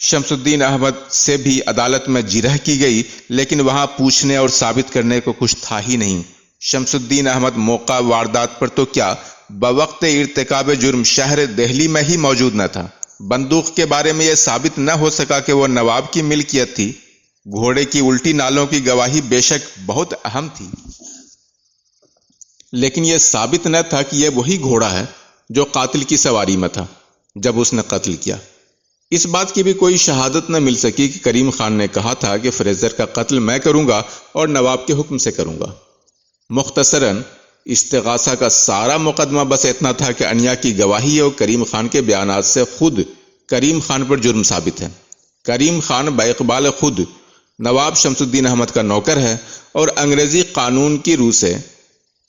S1: شمس الدین احمد سے بھی عدالت میں جرح کی گئی، لیکن وہاں پوچھنے اور ثابت کرنے کو کچھ تھا ہی نہیں۔ شمس الدین احمد موقع واردات پر تو کیا، بوقت ارتکاب جرم شہر دہلی میں ہی موجود نہ تھا۔ بندوق کے بارے میں یہ ثابت نہ ہو سکا کہ وہ نواب کی ملکیت تھی۔ گھوڑے کی الٹی نالوں کی گواہی بے شک بہت اہم تھی، لیکن یہ ثابت نہ تھا کہ یہ وہی گھوڑا ہے جو قاتل کی سواری میں تھا جب اس نے قتل کیا۔ اس بات کی بھی کوئی شہادت نہ مل سکی کہ کریم خان نے کہا تھا کہ فریزر کا قتل میں کروں گا اور نواب کے حکم سے کروں گا۔ مختصراً استغاثہ کا سارا مقدمہ بس اتنا تھا کہ انیا کی گواہی اور کریم خان کے بیانات سے خود کریم خان پر جرم ثابت ہے۔ کریم خان باقبال خود نواب شمس الدین احمد کا نوکر ہے اور انگریزی قانون کی روح سے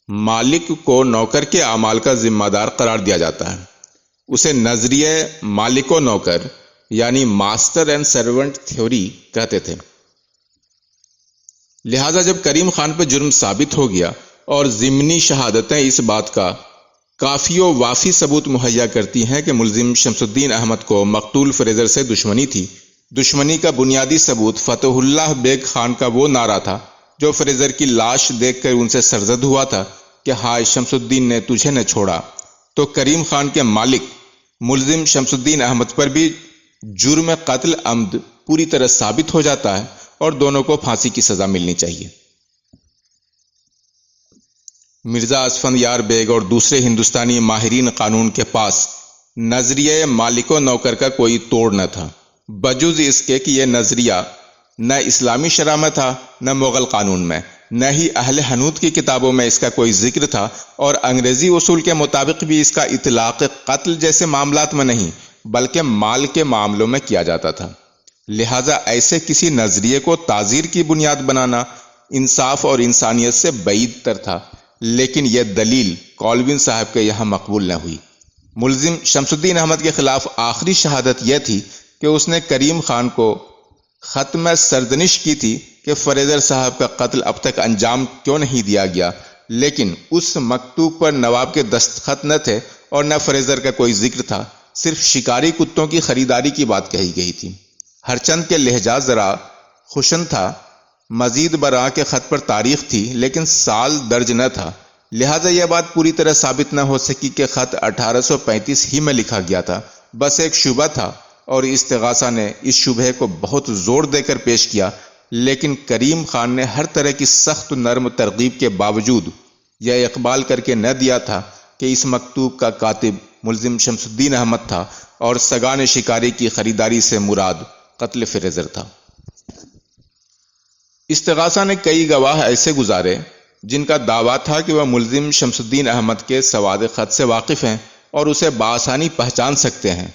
S1: مالک کو نوکر کے اعمال کا ذمہ دار قرار دیا جاتا ہے۔ اسے نظریہ مالک و نوکر یعنی ماسٹر اینڈ سرونٹ تھیوری کہتے تھے۔ لہذا جب کریم خان پہ جرم ثابت ہو گیا اور ضمنی شہادتیں اس بات کا کافی و وافی ثبوت مہیا کرتی ہیں کہ ملزم شمس الدین احمد کو مقتول فریزر سے دشمنی تھی، دشمنی کا بنیادی ثبوت فتح اللہ بیگ خان کا وہ نعرہ تھا جو فریزر کی لاش دیکھ کر ان سے سرزد ہوا تھا کہ ہائے شمس الدین نے تجھے نہ چھوڑا، تو کریم خان کے مالک ملزم شمس الدین احمد پر بھی جرم قتل عمد پوری طرح ثابت ہو جاتا ہے اور دونوں کو پھانسی کی سزا ملنی چاہیے۔ مرزا اسفندیار بیگ اور دوسرے ہندوستانی ماہرین قانون کے پاس نظریہ مالک و نوکر کا کوئی توڑ نہ تھا، بجز اس کے کہ یہ نظریہ نہ اسلامی شرع میں تھا، نہ مغل قانون میں، نہ ہی اہل حنوت کی کتابوں میں اس کا کوئی ذکر تھا، اور انگریزی اصول کے مطابق بھی اس کا اطلاق قتل جیسے معاملات میں نہیں بلکہ مال کے معاملوں میں کیا جاتا تھا۔ لہٰذا ایسے کسی نظریے کو تعزیر کی بنیاد بنانا انصاف اور انسانیت سے بعید تر تھا، لیکن یہ دلیل کالوین صاحب کے یہاں مقبول نہ ہوئی۔ ملزم شمس الدین احمد کے خلاف آخری شہادت یہ تھی کہ اس نے کریم خان کو خط میں سرزنش کی تھی کہ فریزر صاحب کا قتل اب تک انجام کیوں نہیں دیا گیا، لیکن اس مکتوب پر نواب کے دستخط نہ تھے اور نہ فریزر کا کوئی ذکر تھا، صرف شکاری کتوں کی خریداری کی بات کہی گئی تھی۔ ہرچند کے لہجہ ذرا خوشن تھا، مزید برآں کے خط پر تاریخ تھی لیکن سال درج نہ تھا، لہذا یہ بات پوری طرح ثابت نہ ہو سکی کہ خط 1835 ہی میں لکھا گیا تھا، بس ایک شبہ تھا اور استغاثہ نے اس شبہ کو بہت زور دے کر پیش کیا، لیکن کریم خان نے ہر طرح کی سخت نرم ترغیب کے باوجود یہ اقبال کر کے نہ دیا تھا کہ اس مکتوب کا کاتب ملزم شمس الدین احمد تھا اور سگان شکاری کی خریداری سے مراد قتل فریزر تھا۔ استغاثہ نے کئی گواہ ایسے گزارے جن کا دعویٰ تھا کہ وہ ملزم شمس الدین احمد کے سواد خط سے واقف ہیں اور اسے بآسانی پہچان سکتے ہیں۔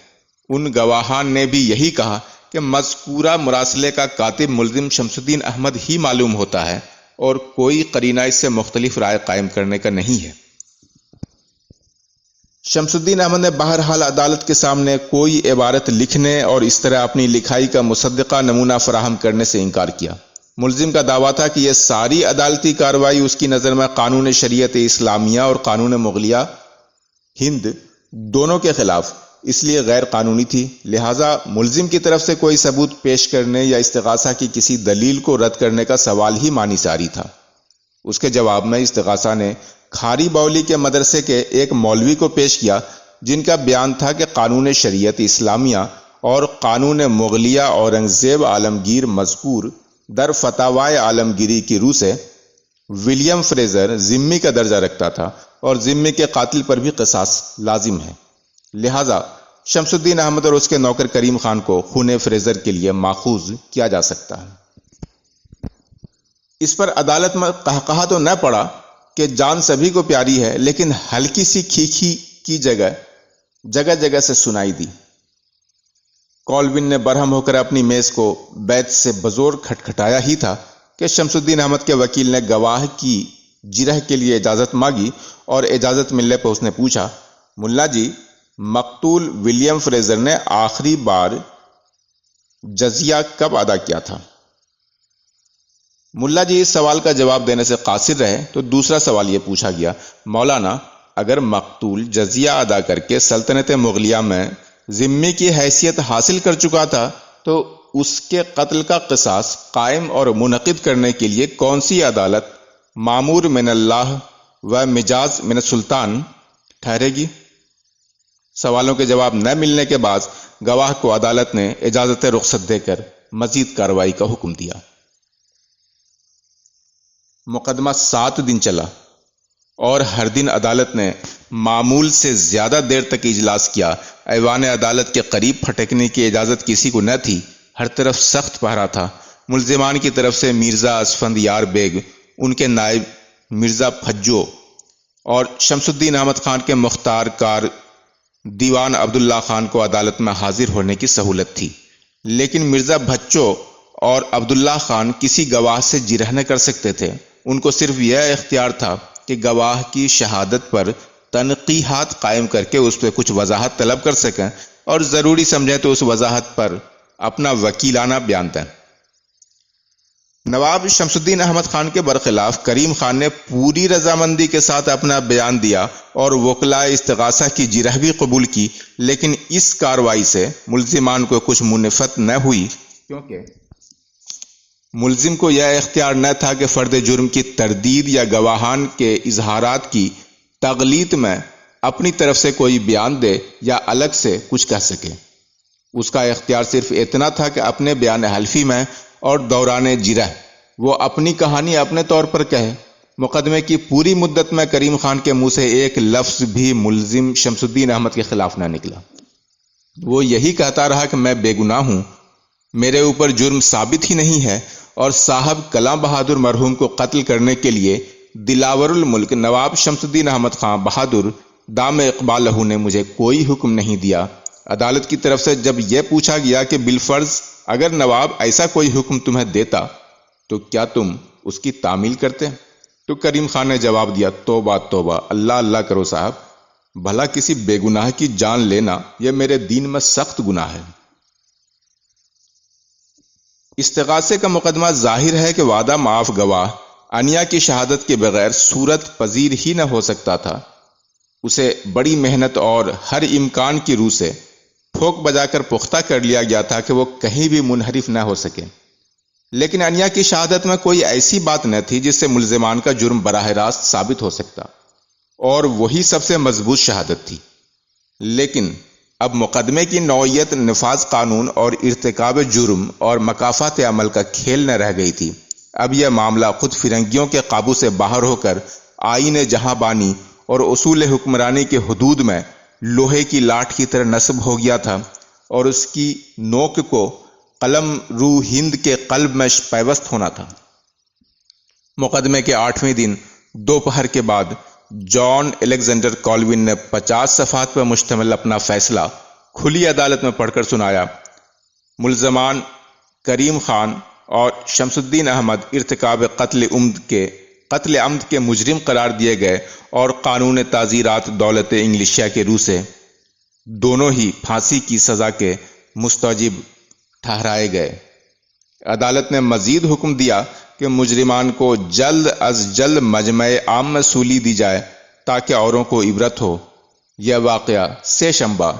S1: ان گواہان نے بھی یہی کہا کہ مذکورہ مراسلے کا کاتب ملزم شمس الدین احمد ہی معلوم ہوتا ہے اور کوئی قرینہ اس سے مختلف رائے قائم کرنے کا نہیں ہے۔ شمس الدین احمد نے بہرحال عدالت کے سامنے کوئی عبارت لکھنے اور اس طرح اپنی لکھائی کا مصدقہ نمونہ فراہم کرنے سے انکار کیا۔ ملزم کا دعویٰ تھا کہ یہ ساری عدالتی کارروائی اس کی نظر میں قانون شریعت اسلامیہ اور قانون مغلیہ ہند دونوں کے خلاف اس لیے غیر قانونی تھی، لہٰذا ملزم کی طرف سے کوئی ثبوت پیش کرنے یا استغاثہ کی کسی دلیل کو رد کرنے کا سوال ہی معنی ساری تھا۔ اس کے جواب میں استغاثہ نے کھاری باولی کے مدرسے کے ایک مولوی کو پیش کیا جن کا بیان تھا کہ قانون شریعت اسلامیہ اور قانون مغلیہ اورنگزیب عالمگیر مذکور در فتاوی عالمگیری کی روح سے ولیم فریزر ذمی کا درجہ رکھتا تھا اور ذمی کے قاتل پر بھی قصاص لازم ہے، لہذا شمس الدین احمد اور اس کے نوکر کریم خان کو خون فریزر کے لیے ماخوذ کیا جا سکتا ہے۔ اس پر عدالت میں قہقہا تو نہ پڑا کہ جان سبھی کو پیاری ہے، لیکن ہلکی سی کھیکھی کی جگہ جگہ سے سنائی دی۔ کالوین نے برہم ہو کر اپنی میز کو بیت سے بزور کھٹکھٹایا ہی تھا کہ شمس الدین احمد کے وکیل نے گواہ کی جرح کے لیے اجازت مانگی اور اجازت ملنے پر اس نے پوچھا، ملا جی، مقتول ولیم فریزر نے آخری بار جزیہ کب ادا کیا تھا؟ ملا جی اس سوال کا جواب دینے سے قاصر رہے تو دوسرا سوال یہ پوچھا گیا، مولانا، اگر مقتول جزیہ ادا کر کے سلطنت مغلیہ میں ذمی کی حیثیت حاصل کر چکا تھا تو اس کے قتل کا قصاص قائم اور منعقد کرنے کے لیے کون سی عدالت مامور من اللہ و مجاز من السلطان ٹھہرے گی؟ سوالوں کے جواب نہ ملنے کے بعد گواہ کو عدالت نے اجازت رخصت دے کر مزید کارروائی کا حکم دیا۔ مقدمہ 7 دن چلا اور ہر دن عدالت نے معمول سے زیادہ دیر تک اجلاس کیا۔ ایوان عدالت کے قریب پھٹکنے کی اجازت کسی کو نہ تھی۔ ہر طرف سخت پہرا تھا۔ ملزمان کی طرف سے مرزا اسفندیار بیگ، ان کے نائب مرزا پھجو اور شمس الدین احمد خان کے مختار کار دیوان عبداللہ خان کو عدالت میں حاضر ہونے کی سہولت تھی، لیکن مرزا بھچو اور عبداللہ خان کسی گواہ سے جرح نہ کر سکتے تھے۔ ان کو صرف یہ اختیار تھا کہ گواہ کی شہادت پر تنقیحات قائم کر کے اس پہ کچھ وضاحت طلب کر سکیں اور ضروری سمجھیں تو اس وضاحت پر اپنا وکیلانہ بیان دیں۔ نواب شمس الدین احمد خان کے برخلاف کریم خان نے پوری رضامندی کے ساتھ اپنا بیان دیا اور وکلاء استغاثہ کی جرح بھی قبول کی، لیکن اس کارروائی سے ملزمان کو کچھ منفعت نہ ہوئی، کیونکہ ملزم کو یہ اختیار نہ تھا کہ فرد جرم کی تردید یا گواہان کے اظہارات کی تغلیط میں اپنی طرف سے کوئی بیان دے یا الگ سے کچھ کہہ سکے۔ اس کا اختیار صرف اتنا تھا کہ اپنے بیان حلفی میں اور دوران جرح وہ اپنی کہانی اپنے طور پر کہے۔ مقدمے کی پوری مدت میں کریم خان کے منہ سے ایک لفظ بھی ملزم شمس الدین احمد کے خلاف نہ نکلا۔ وہ یہی کہتا رہا کہ میں بے گناہ ہوں، میرے اوپر جرم ثابت ہی نہیں ہے، اور صاحب کلاں بہادر مرحوم کو قتل کرنے کے لیے دلاور الملک نواب شمس الدین احمد خان بہادر دام اقبال لہو نے مجھے کوئی حکم نہیں دیا۔ عدالت کی طرف سے جب یہ پوچھا گیا کہ بالفرض اگر نواب ایسا کوئی حکم تمہیں دیتا تو کیا تم اس کی تعمیل کرتے؟ تو کریم خان نے جواب دیا، توبہ توبہ، اللہ اللہ کرو صاحب، بھلا کسی بے گناہ کی جان لینا یہ میرے دین میں سخت گناہ ہے۔ استغاثے کا مقدمہ ظاہر ہے کہ وعدہ معاف گواہ انیا کی شہادت کے بغیر صورت پذیر ہی نہ ہو سکتا تھا۔ اسے بڑی محنت اور ہر امکان کی روح سے ٹھوک بجا کر پختہ کر لیا گیا تھا کہ وہ کہیں بھی منحرف نہ ہو سکے، لیکن انیا کی شہادت میں کوئی ایسی بات نہ تھی جس سے ملزمان کا جرم براہ راست ثابت ہو سکتا، اور وہی سب سے مضبوط شہادت تھی۔ لیکن اب مقدمے کی نوعیت نفاذ قانون اور ارتکاب جرم اور مکافات عمل کا کھیل نہ رہ گئی تھی۔ اب یہ معاملہ خود فرنگیوں کے قابو سے باہر ہو کر آئین جہاں بانی اور اصول حکمرانی کے حدود میں لوہے کی لاٹھ کی طرح نصب ہو گیا تھا، اور اس کی نوک کو قلم رو ہند کے قلب میں پیوست ہونا تھا۔ مقدمے کے 8ویں دن دوپہر کے بعد جان الیگزینڈر کالوین نے 50 صفحات پر مشتمل اپنا فیصلہ کھلی عدالت میں پڑھ کر سنایا۔ ملزمان کریم خان اور شمس الدین احمد ارتکاب قتل عمد کے مجرم قرار دیے گئے اور قانون تعزیرات دولت انگلشیا کے روح سے دونوں ہی پھانسی کی سزا کے مستوجب ٹھہرائے گئے۔ عدالت نے مزید حکم دیا کہ مجرمان کو جلد از جلد مجمع عام میں سولی دی جائے تاکہ اوروں کو عبرت ہو۔ یہ واقعہ سے شنبہ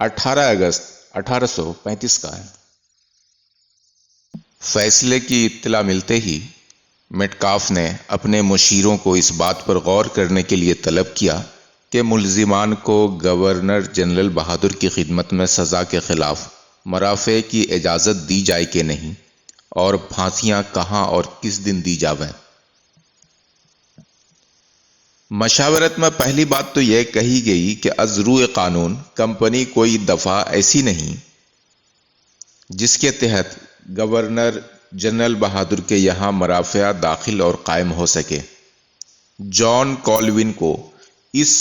S1: 18 اگست 1835 کا ہے۔ فیصلے کی اطلاع ملتے ہی میٹکاف نے اپنے مشیروں کو اس بات پر غور کرنے کے لیے طلب کیا کہ ملزمان کو گورنر جنرل بہادر کی خدمت میں سزا کے خلاف مرافع کی اجازت دی جائے کہ نہیں، اور پھانسیاں کہاں اور کس دن دی جاویں۔ مشاورت میں پہلی بات تو یہ کہی گئی کہ از روئے قانون کمپنی کوئی دفعہ ایسی نہیں جس کے تحت گورنر جنرل بہادر کے یہاں مرافع داخل اور قائم ہو سکے۔ جان کالوین کو اس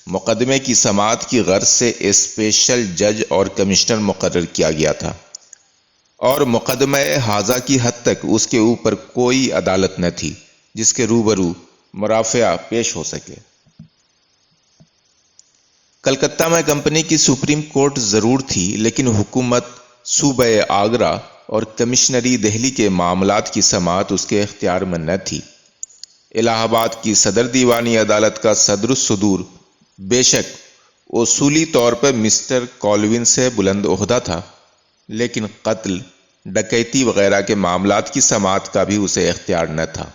S1: مقدمے کی سماعت کی غرض سے اسپیشل جج اور کمشنر مقرر کیا گیا تھا، اور مقدمہ ہاذا کی حد تک اس کے اوپر کوئی عدالت نہ تھی جس کے روبرو مرافع پیش ہو سکے۔ کلکتہ میں کمپنی کی سپریم کورٹ ضرور تھی، لیکن حکومت صوبہ آگرہ اور کمشنری دہلی کے معاملات کی سماعت اس کے اختیار میں نہ تھی۔ الہ آباد کی صدر دیوانی عدالت کا صدر الصدور بے شک اصولی طور پر مسٹر کالوین سے بلند عہدہ تھا، لیکن قتل، ڈکیتی وغیرہ کے معاملات کی سماعت کا بھی اسے اختیار نہ تھا۔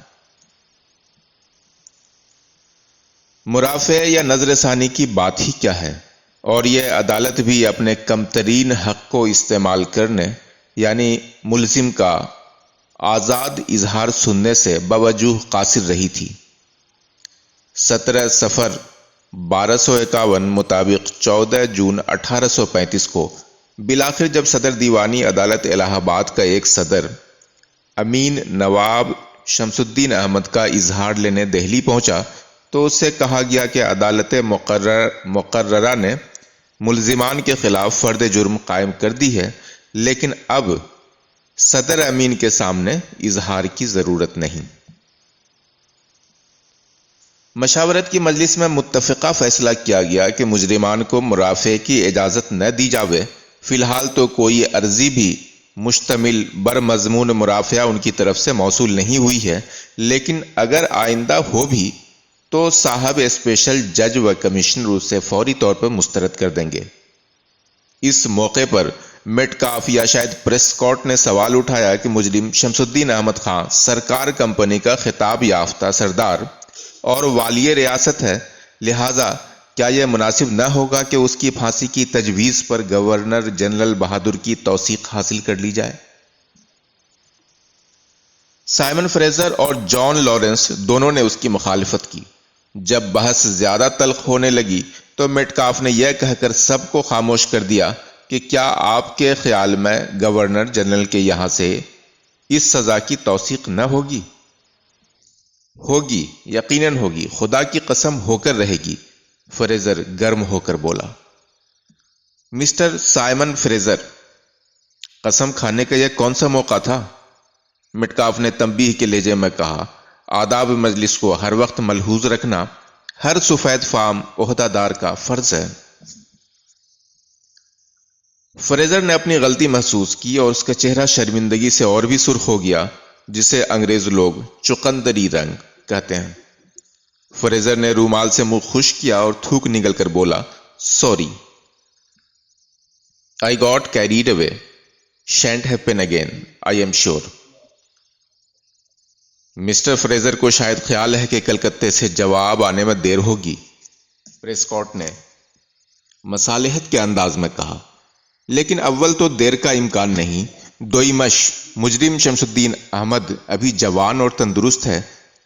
S1: مرافع یا نظر ثانی کی بات ہی کیا ہے؟ اور یہ عدالت بھی اپنے کم ترین حق کو استعمال کرنے یعنی ملزم کا آزاد اظہار سننے سے بوجوہ قاصر رہی تھی۔ 17 صفر 1251 مطابق 14 جون 1835 کو بالآخر جب صدر دیوانی عدالت الہ آباد کا ایک صدر امین نواب شمس الدین احمد کا اظہار لینے دہلی پہنچا تو اس سے کہا گیا کہ عدالت مقررہ نے ملزمان کے خلاف فرد جرم قائم کر دی ہے، لیکن اب صدر امین کے سامنے اظہار کی ضرورت نہیں۔ مشاورت کی مجلس میں متفقہ فیصلہ کیا گیا کہ مجرمان کو مرافعے کی اجازت نہ دی جاوے۔ فی الحال تو کوئی عرضی بھی مشتمل بر مضمون مرافعہ ان کی طرف سے موصول نہیں ہوئی ہے، لیکن اگر آئندہ ہو بھی تو صاحب اسپیشل جج و کمشنر اسے فوری طور پر مسترد کر دیں گے۔ اس موقع پر میٹکاف یا شاید پریسکاٹ نے سوال اٹھایا کہ مجرم شمس الدین احمد خان سرکار کمپنی کا خطاب یافتہ سردار اور والی ریاست ہے، لہٰذا کیا یہ مناسب نہ ہوگا کہ اس کی پھانسی کی تجویز پر گورنر جنرل بہادر کی توثیق حاصل کر لی جائے؟ سائمن فریزر اور جان لارنس دونوں نے اس کی مخالفت کی۔ جب بحث زیادہ تلخ ہونے لگی تو میٹکاف نے یہ کہہ کر سب کو خاموش کر دیا کہ کیا آپ کے خیال میں گورنر جنرل کے یہاں سے اس سزا کی توثیق نہ ہوگی؟ ہوگی، یقیناً ہوگی، خدا کی قسم ہو کر رہے گی، فریزر گرم ہو کر بولا۔ مسٹر سائمن فریزر، قسم کھانے کا یہ کون سا موقع تھا؟ میٹکاف نے تنبیہ کے لہجے میں کہا۔ آداب مجلس کو ہر وقت ملحوظ رکھنا ہر سفید فام عہدہ دار کا فرض ہے۔ فریزر نے اپنی غلطی محسوس کی اور اس کا چہرہ شرمندگی سے اور بھی سرخ ہو گیا، جسے انگریز لوگ چقندری رنگ کہتے ہیں۔ فریزر نے رومال سے منہ خشک کیا اور تھوک نگل کر بولا، sorry, I got carried away. Shan't happen again, I am sure. Mister Fraser کو شاید خیال ہے کہ کلکتے سے جواب آنے میں دیر ہوگی، پریسکاٹ نے مصالحت کے انداز میں کہا، لیکن اول تو دیر کا امکان نہیں، دوئمش مجرم شمس الدین احمد ابھی جوان اور تندرست ہے،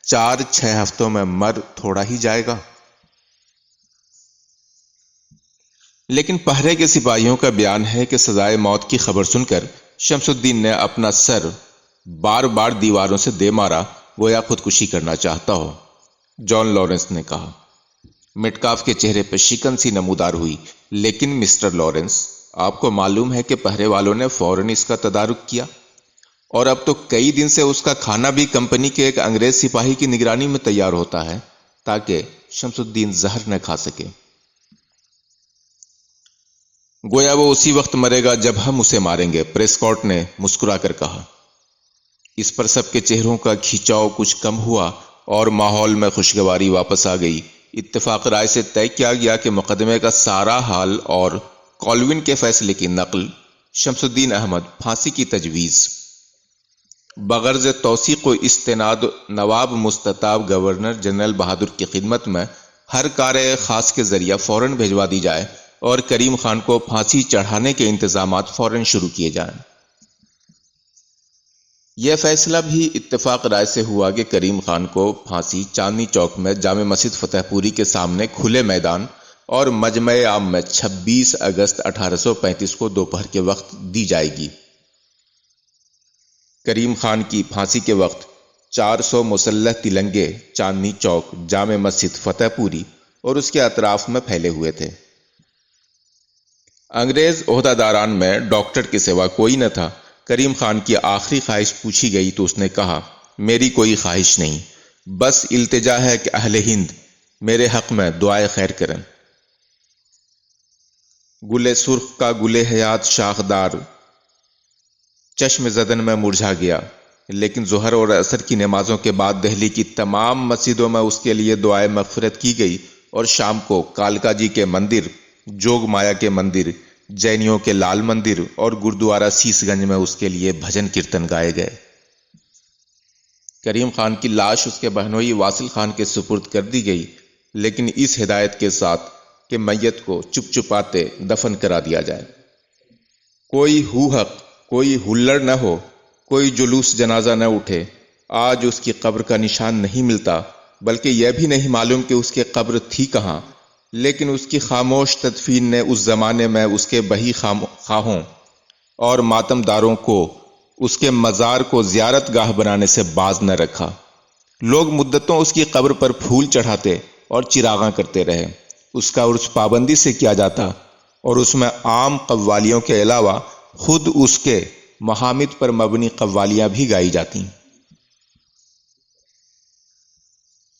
S1: 4-6 ہفتوں میں مر تھوڑا ہی جائے گا۔ لیکن پہرے کے سپاہیوں کا بیان ہے کہ سزائے موت کی خبر سن کر شمس الدین نے اپنا سر بار بار دیواروں سے دے مارا، گویا خودکشی کرنا چاہتا ہو۔ جان لارنس نے کہا۔ میٹکاف کے چہرے پہ شکن سی نمودار ہوئی، لیکن مسٹر لارنس، آپ کو معلوم ہے کہ پہرے والوں نے فوراً اس کا تدارک کیا، اور اب تو کئی دن سے اس کا کھانا بھی کمپنی کے ایک انگریز سپاہی کی نگرانی میں تیار ہوتا ہے تاکہ شمس الدین زہر نہ کھا سکے۔ گویا وہ اسی وقت مرے گا جب ہم اسے ماریں گے، پریسکاٹ نے مسکرا کر کہا۔ اس پر سب کے چہروں کا کھینچاؤ کچھ کم ہوا اور ماحول میں خوشگواری واپس آ گئی۔ اتفاق رائے سے طے کیا گیا کہ مقدمے کا سارا حال اور کالوین کے فیصلے کی نقل شمس الدین احمد پھانسی کی تجویز بغرض توثیق و استناد نواب مستطاب گورنر جنرل بہادر کی خدمت میں ہر کار خاص کے ذریعہ فوراً بھجوا دی جائے اور کریم خان کو پھانسی چڑھانے کے انتظامات فوراً شروع کیے جائیں۔ یہ فیصلہ بھی اتفاق رائے سے ہوا کہ کریم خان کو پھانسی چاندنی چوک میں جامع مسجد فتح پوری کے سامنے کھلے میدان اور مجمع عام میں 26 اگست 1835 کو دوپہر کے وقت دی جائے گی۔ کریم خان کی پھانسی کے وقت 400 مسلح تلنگے چاندنی چوک جامع مسجد فتح پوری اور اس کے اطراف میں پھیلے ہوئے تھے۔ انگریز عہدہ داران میں ڈاکٹر کے سوا کوئی نہ تھا۔ کریم خان کی آخری خواہش پوچھی گئی تو اس نے کہا، میری کوئی خواہش نہیں، بس التجا ہے کہ اہل ہند میرے حق میں دعائے خیر کریں۔ گل سرخ کا گل حیات شاخدار چشم زدن میں مرجھا گیا، لیکن ظہر اور عصر کی نمازوں کے بعد دہلی کی تمام مسجدوں میں اس کے لیے دعائے مغفرت کی گئی اور شام کو کالکا جی کے مندر، جوگ مایا کے مندر، جینیوں کے لال مندر اور گردوارہ سیس گنج میں اس کے لیے بھجن کیرتن گائے گئے۔ کریم خان کی لاش اس کے بہنوئی واصل خان کے سپرد کر دی گئی، لیکن اس ہدایت کے ساتھ کہ میت کو چپ چپاتے دفن کرا دیا جائے۔ کوئی ہو حق، کوئی ہلڑ نہ ہو، کوئی جلوس جنازہ نہ اٹھے۔ آج اس کی قبر کا نشان نہیں ملتا، بلکہ یہ بھی نہیں معلوم کہ اس کی قبر تھی کہاں، لیکن اس کی خاموش تدفین نے اس زمانے میں اس کے بہی خواہوں اور ماتم داروں کو اس کے مزار کو زیارت گاہ بنانے سے باز نہ رکھا۔ لوگ مدتوں اس کی قبر پر پھول چڑھاتے اور چراغاں کرتے رہے۔ اس کا عرس پابندی سے کیا جاتا اور اس میں عام قوالیوں کے علاوہ خود اس کے محامد پر مبنی قوالیاں بھی گائی جاتی۔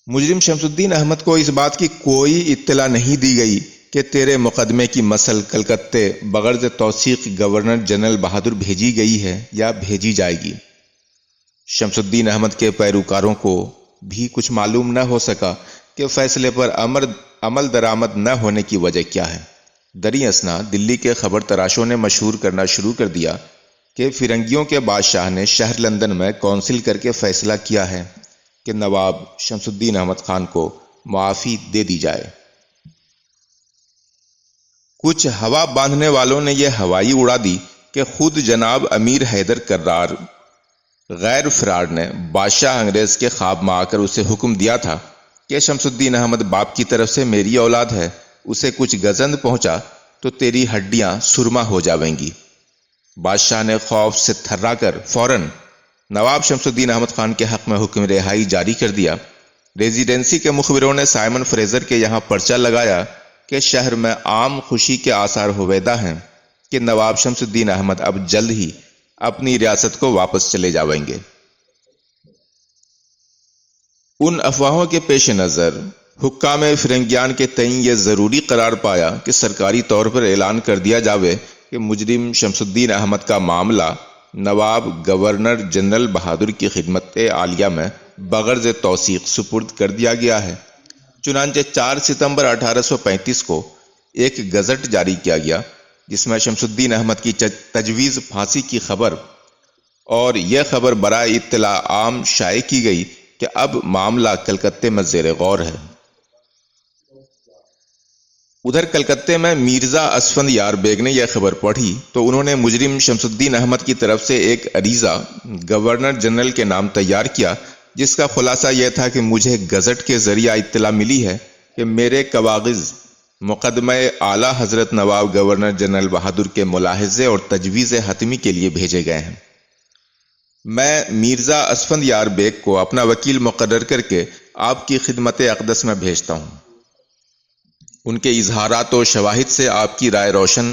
S1: مجرم شمس الدین احمد کو اس بات کی کوئی اطلاع نہیں دی گئی کہ تیرے مقدمے کی مسل کلکتے بغرض توثیق گورنر جنرل بہادر بھیجی گئی ہے یا بھیجی جائے گی۔ شمس الدین احمد کے پیروکاروں کو بھی کچھ معلوم نہ ہو سکا کہ فیصلے پر عمل درآمد نہ ہونے کی وجہ کیا ہے۔ دریں اثنا دلی کے خبر تراشوں نے مشہور کرنا شروع کر دیا کہ فرنگیوں کے بادشاہ نے شہر لندن میں کونسل کر کے فیصلہ کیا ہے کہ نواب شمس الدین احمد خان کو معافی دے دی جائے۔ کچھ ہوا باندھنے والوں نے یہ ہوائی اڑا دی کہ خود جناب امیر حیدر کرار غیر فرار نے بادشاہ انگریز کے خواب میں آ کر اسے حکم دیا تھا کہ شمس الدین احمد باپ کی طرف سے میری اولاد ہے، اسے کچھ گزند پہنچا تو تیری ہڈیاں سرما ہو جاویں گی۔ بادشاہ نے خوف سے تھرا کر فوراً نواب شمس الدین احمد خان کے حق میں حکم رہائی جاری کر دیا۔ ریزیڈنسی کے مخبروں نے سائمن فریزر کے یہاں پرچہ لگایا کہ شہر میں عام خوشی کے آثار ہویدا ہیں کہ نواب شمس الدین احمد اب جلد ہی اپنی ریاست کو واپس چلے جاویں گے۔ ان افواہوں کے پیش نظر حکام فرنگیان کے تئیں یہ ضروری قرار پایا کہ سرکاری طور پر اعلان کر دیا جاوے کہ مجرم شمس الدین احمد کا معاملہ نواب گورنر جنرل بہادر کی خدمت عالیہ میں بغرض توثیق سپرد کر دیا گیا ہے۔ چنانچہ 4 ستمبر 1835 کو ایک گزٹ جاری کیا گیا جس میں شمس الدین احمد کی تجویز پھانسی کی خبر اور یہ خبر برائے اطلاع عام شائع کی گئی کہ اب معاملہ کلکتے میں زیر غور ہے۔ ادھر کلکتے میں مرزا اسفند یار بیگ نے یہ خبر پڑھی تو انہوں نے مجرم شمس الدین احمد کی طرف سے ایک عریضہ گورنر جنرل کے نام تیار کیا، جس کا خلاصہ یہ تھا کہ مجھے گزٹ کے ذریعہ اطلاع ملی ہے کہ میرے کاغذ مقدمہ اعلیٰ حضرت نواب گورنر جنرل بہادر کے ملاحظے اور تجویز حتمی کے لیے بھیجے گئے ہیں۔ میں مرزا اسفند یار بیگ کو اپنا وکیل مقرر کر کے آپ کی خدمت اقدس میں بھیجتا ہوں۔ ان کے اظہارات و شواہد سے آپ کی رائے روشن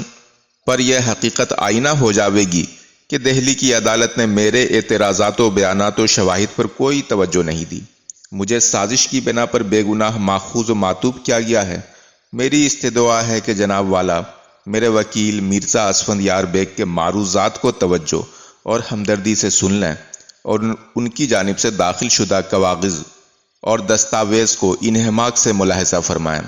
S1: پر یہ حقیقت آئینہ ہو جاوے گی کہ دہلی کی عدالت نے میرے اعتراضات و بیانات و شواہد پر کوئی توجہ نہیں دی۔ مجھے سازش کی بنا پر بے گناہ ماخوذ و معتوب کیا گیا ہے۔ میری استدعا ہے کہ جناب والا میرے وکیل مرزا اسفند یار بیگ کے معروضات کو توجہ اور ہمدردی سے سن لیں اور ان کی جانب سے داخل شدہ کاغذ اور دستاویز کو انہماک سے ملاحظہ فرمائیں۔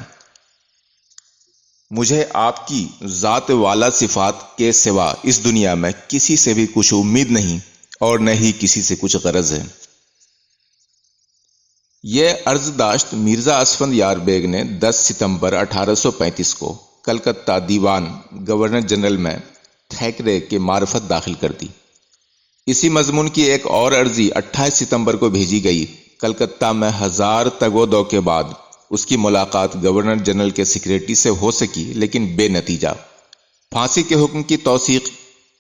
S1: مجھے آپ کی ذات والا صفات کے سوا اس دنیا میں کسی سے بھی کچھ امید نہیں اور نہ ہی کسی سے کچھ غرض ہے۔ یہ عرض داشت مرزا اسفند یار بیگ نے 10 ستمبر 1835 کو کلکتہ دیوان گورنر جنرل میں تھیکرے کے معرفت داخل کر دی۔ اسی مضمون کی ایک اور عرضی 28 ستمبر کو بھیجی گئی۔ کلکتہ میں 1000 تگ و دو کے بعد اس کی ملاقات گورنر جنرل کے سیکریٹری سے ہو سکی، لیکن بے نتیجہ۔ پھانسی کے حکم کی توثیق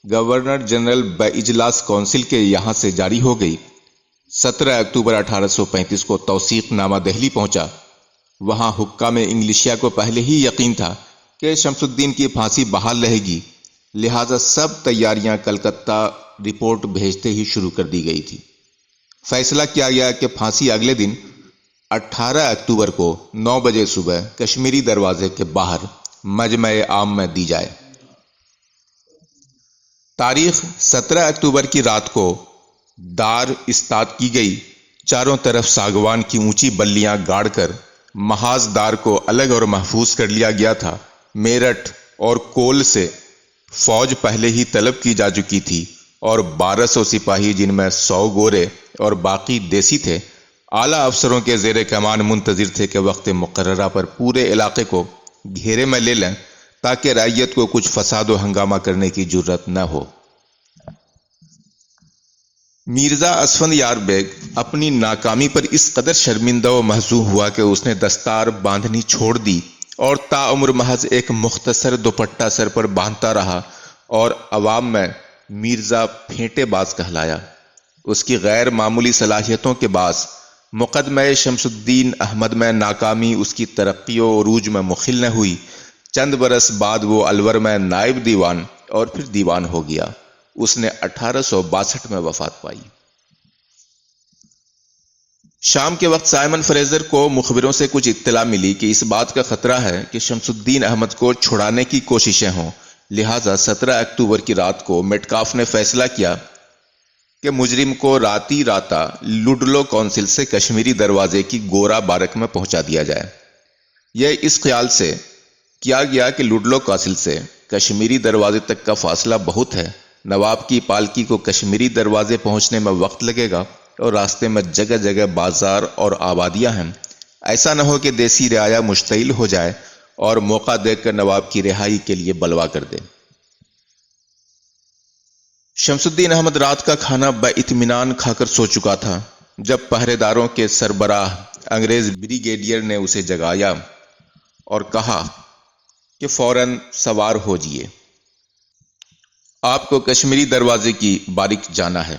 S1: گورنر جنرل باجلاس کونسل کے یہاں سے جاری ہو گئی۔ 17 اکتوبر 1835 کو توثیق نامہ دہلی پہنچا۔ وہاں حکام انگلشیا کو پہلے ہی یقین تھا کہ شمس الدین کی پھانسی بحال رہے گی، لہذا سب تیاریاں کلکتہ رپورٹ بھیجتے ہی شروع کر دی گئی تھی۔ فیصلہ کیا گیا کہ پھانسی اگلے دن 18 اکتوبر کو 9 بجے صبح کشمیری دروازے کے باہر مجمع عام میں دی جائے۔ تاریخ 17 اکتوبر کی رات کو دار استاد کی گئی۔ چاروں طرف ساگوان کی اونچی بلیاں گاڑ کر محاذ دار کو الگ اور محفوظ کر لیا گیا تھا۔ میرٹھ اور کول سے فوج پہلے ہی طلب کی جا چکی تھی اور 1200 سپاہی، جن میں 100 گورے اور باقی دیسی تھے، اعلیٰ افسروں کے زیر کمان منتظر تھے کہ وقت مقررہ پر پورے علاقے کو گھیرے میں لے لیں تاکہ رعیت کو کچھ فساد و ہنگامہ کرنے کی جرت نہ ہو۔ مرزا اسفند یار بیگ اپنی ناکامی پر اس قدر شرمندہ و محزون ہوا کہ اس نے دستار باندھنی چھوڑ دی اور تاعمر محض ایک مختصر دوپٹہ سر پر باندھتا رہا اور عوام میں مرزا پھینٹے باز کہلایا۔ اس کی غیر معمولی صلاحیتوں کے باعث مقدمہ شمس الدین احمد میں ناکامی اس کی ترقی و عروج میں مخل نہ ہوئی۔ چند برس بعد وہ الور میں نائب دیوان اور پھر دیوان ہو گیا۔ اس نے 1862 میں وفات پائی۔ شام کے وقت سائمن فریزر کو مخبروں سے کچھ اطلاع ملی کہ اس بات کا خطرہ ہے کہ شمس الدین احمد کو چھڑانے کی کوششیں ہوں، لہٰذا 17 اکتوبر کی رات کو میٹکاف نے فیصلہ کیا کہ مجرم کو راتی راتا لڈلو کونسل سے کشمیری دروازے کی گورا بارک میں پہنچا دیا جائے۔ یہ اس خیال سے کیا گیا کہ لڈلو کونسل سے کشمیری دروازے تک کا فاصلہ بہت ہے، نواب کی پالکی کو کشمیری دروازے پہنچنے میں وقت لگے گا اور راستے میں جگہ جگہ بازار اور آبادیاں ہیں، ایسا نہ ہو کہ دیسی رعایا مشتعل ہو جائے اور موقع دیکھ کر نواب کی رہائی کے لیے بلوا کر دے۔ شمس الدین احمد رات کا کھانا باطمینان کھا کر سو چکا تھا جب پہرے داروں کے سربراہ انگریز بریگیڈیئر نے اسے جگایا اور کہا کہ فوراً سوار ہو جائیے، آپ کو کشمیری دروازے کی باریک جانا ہے۔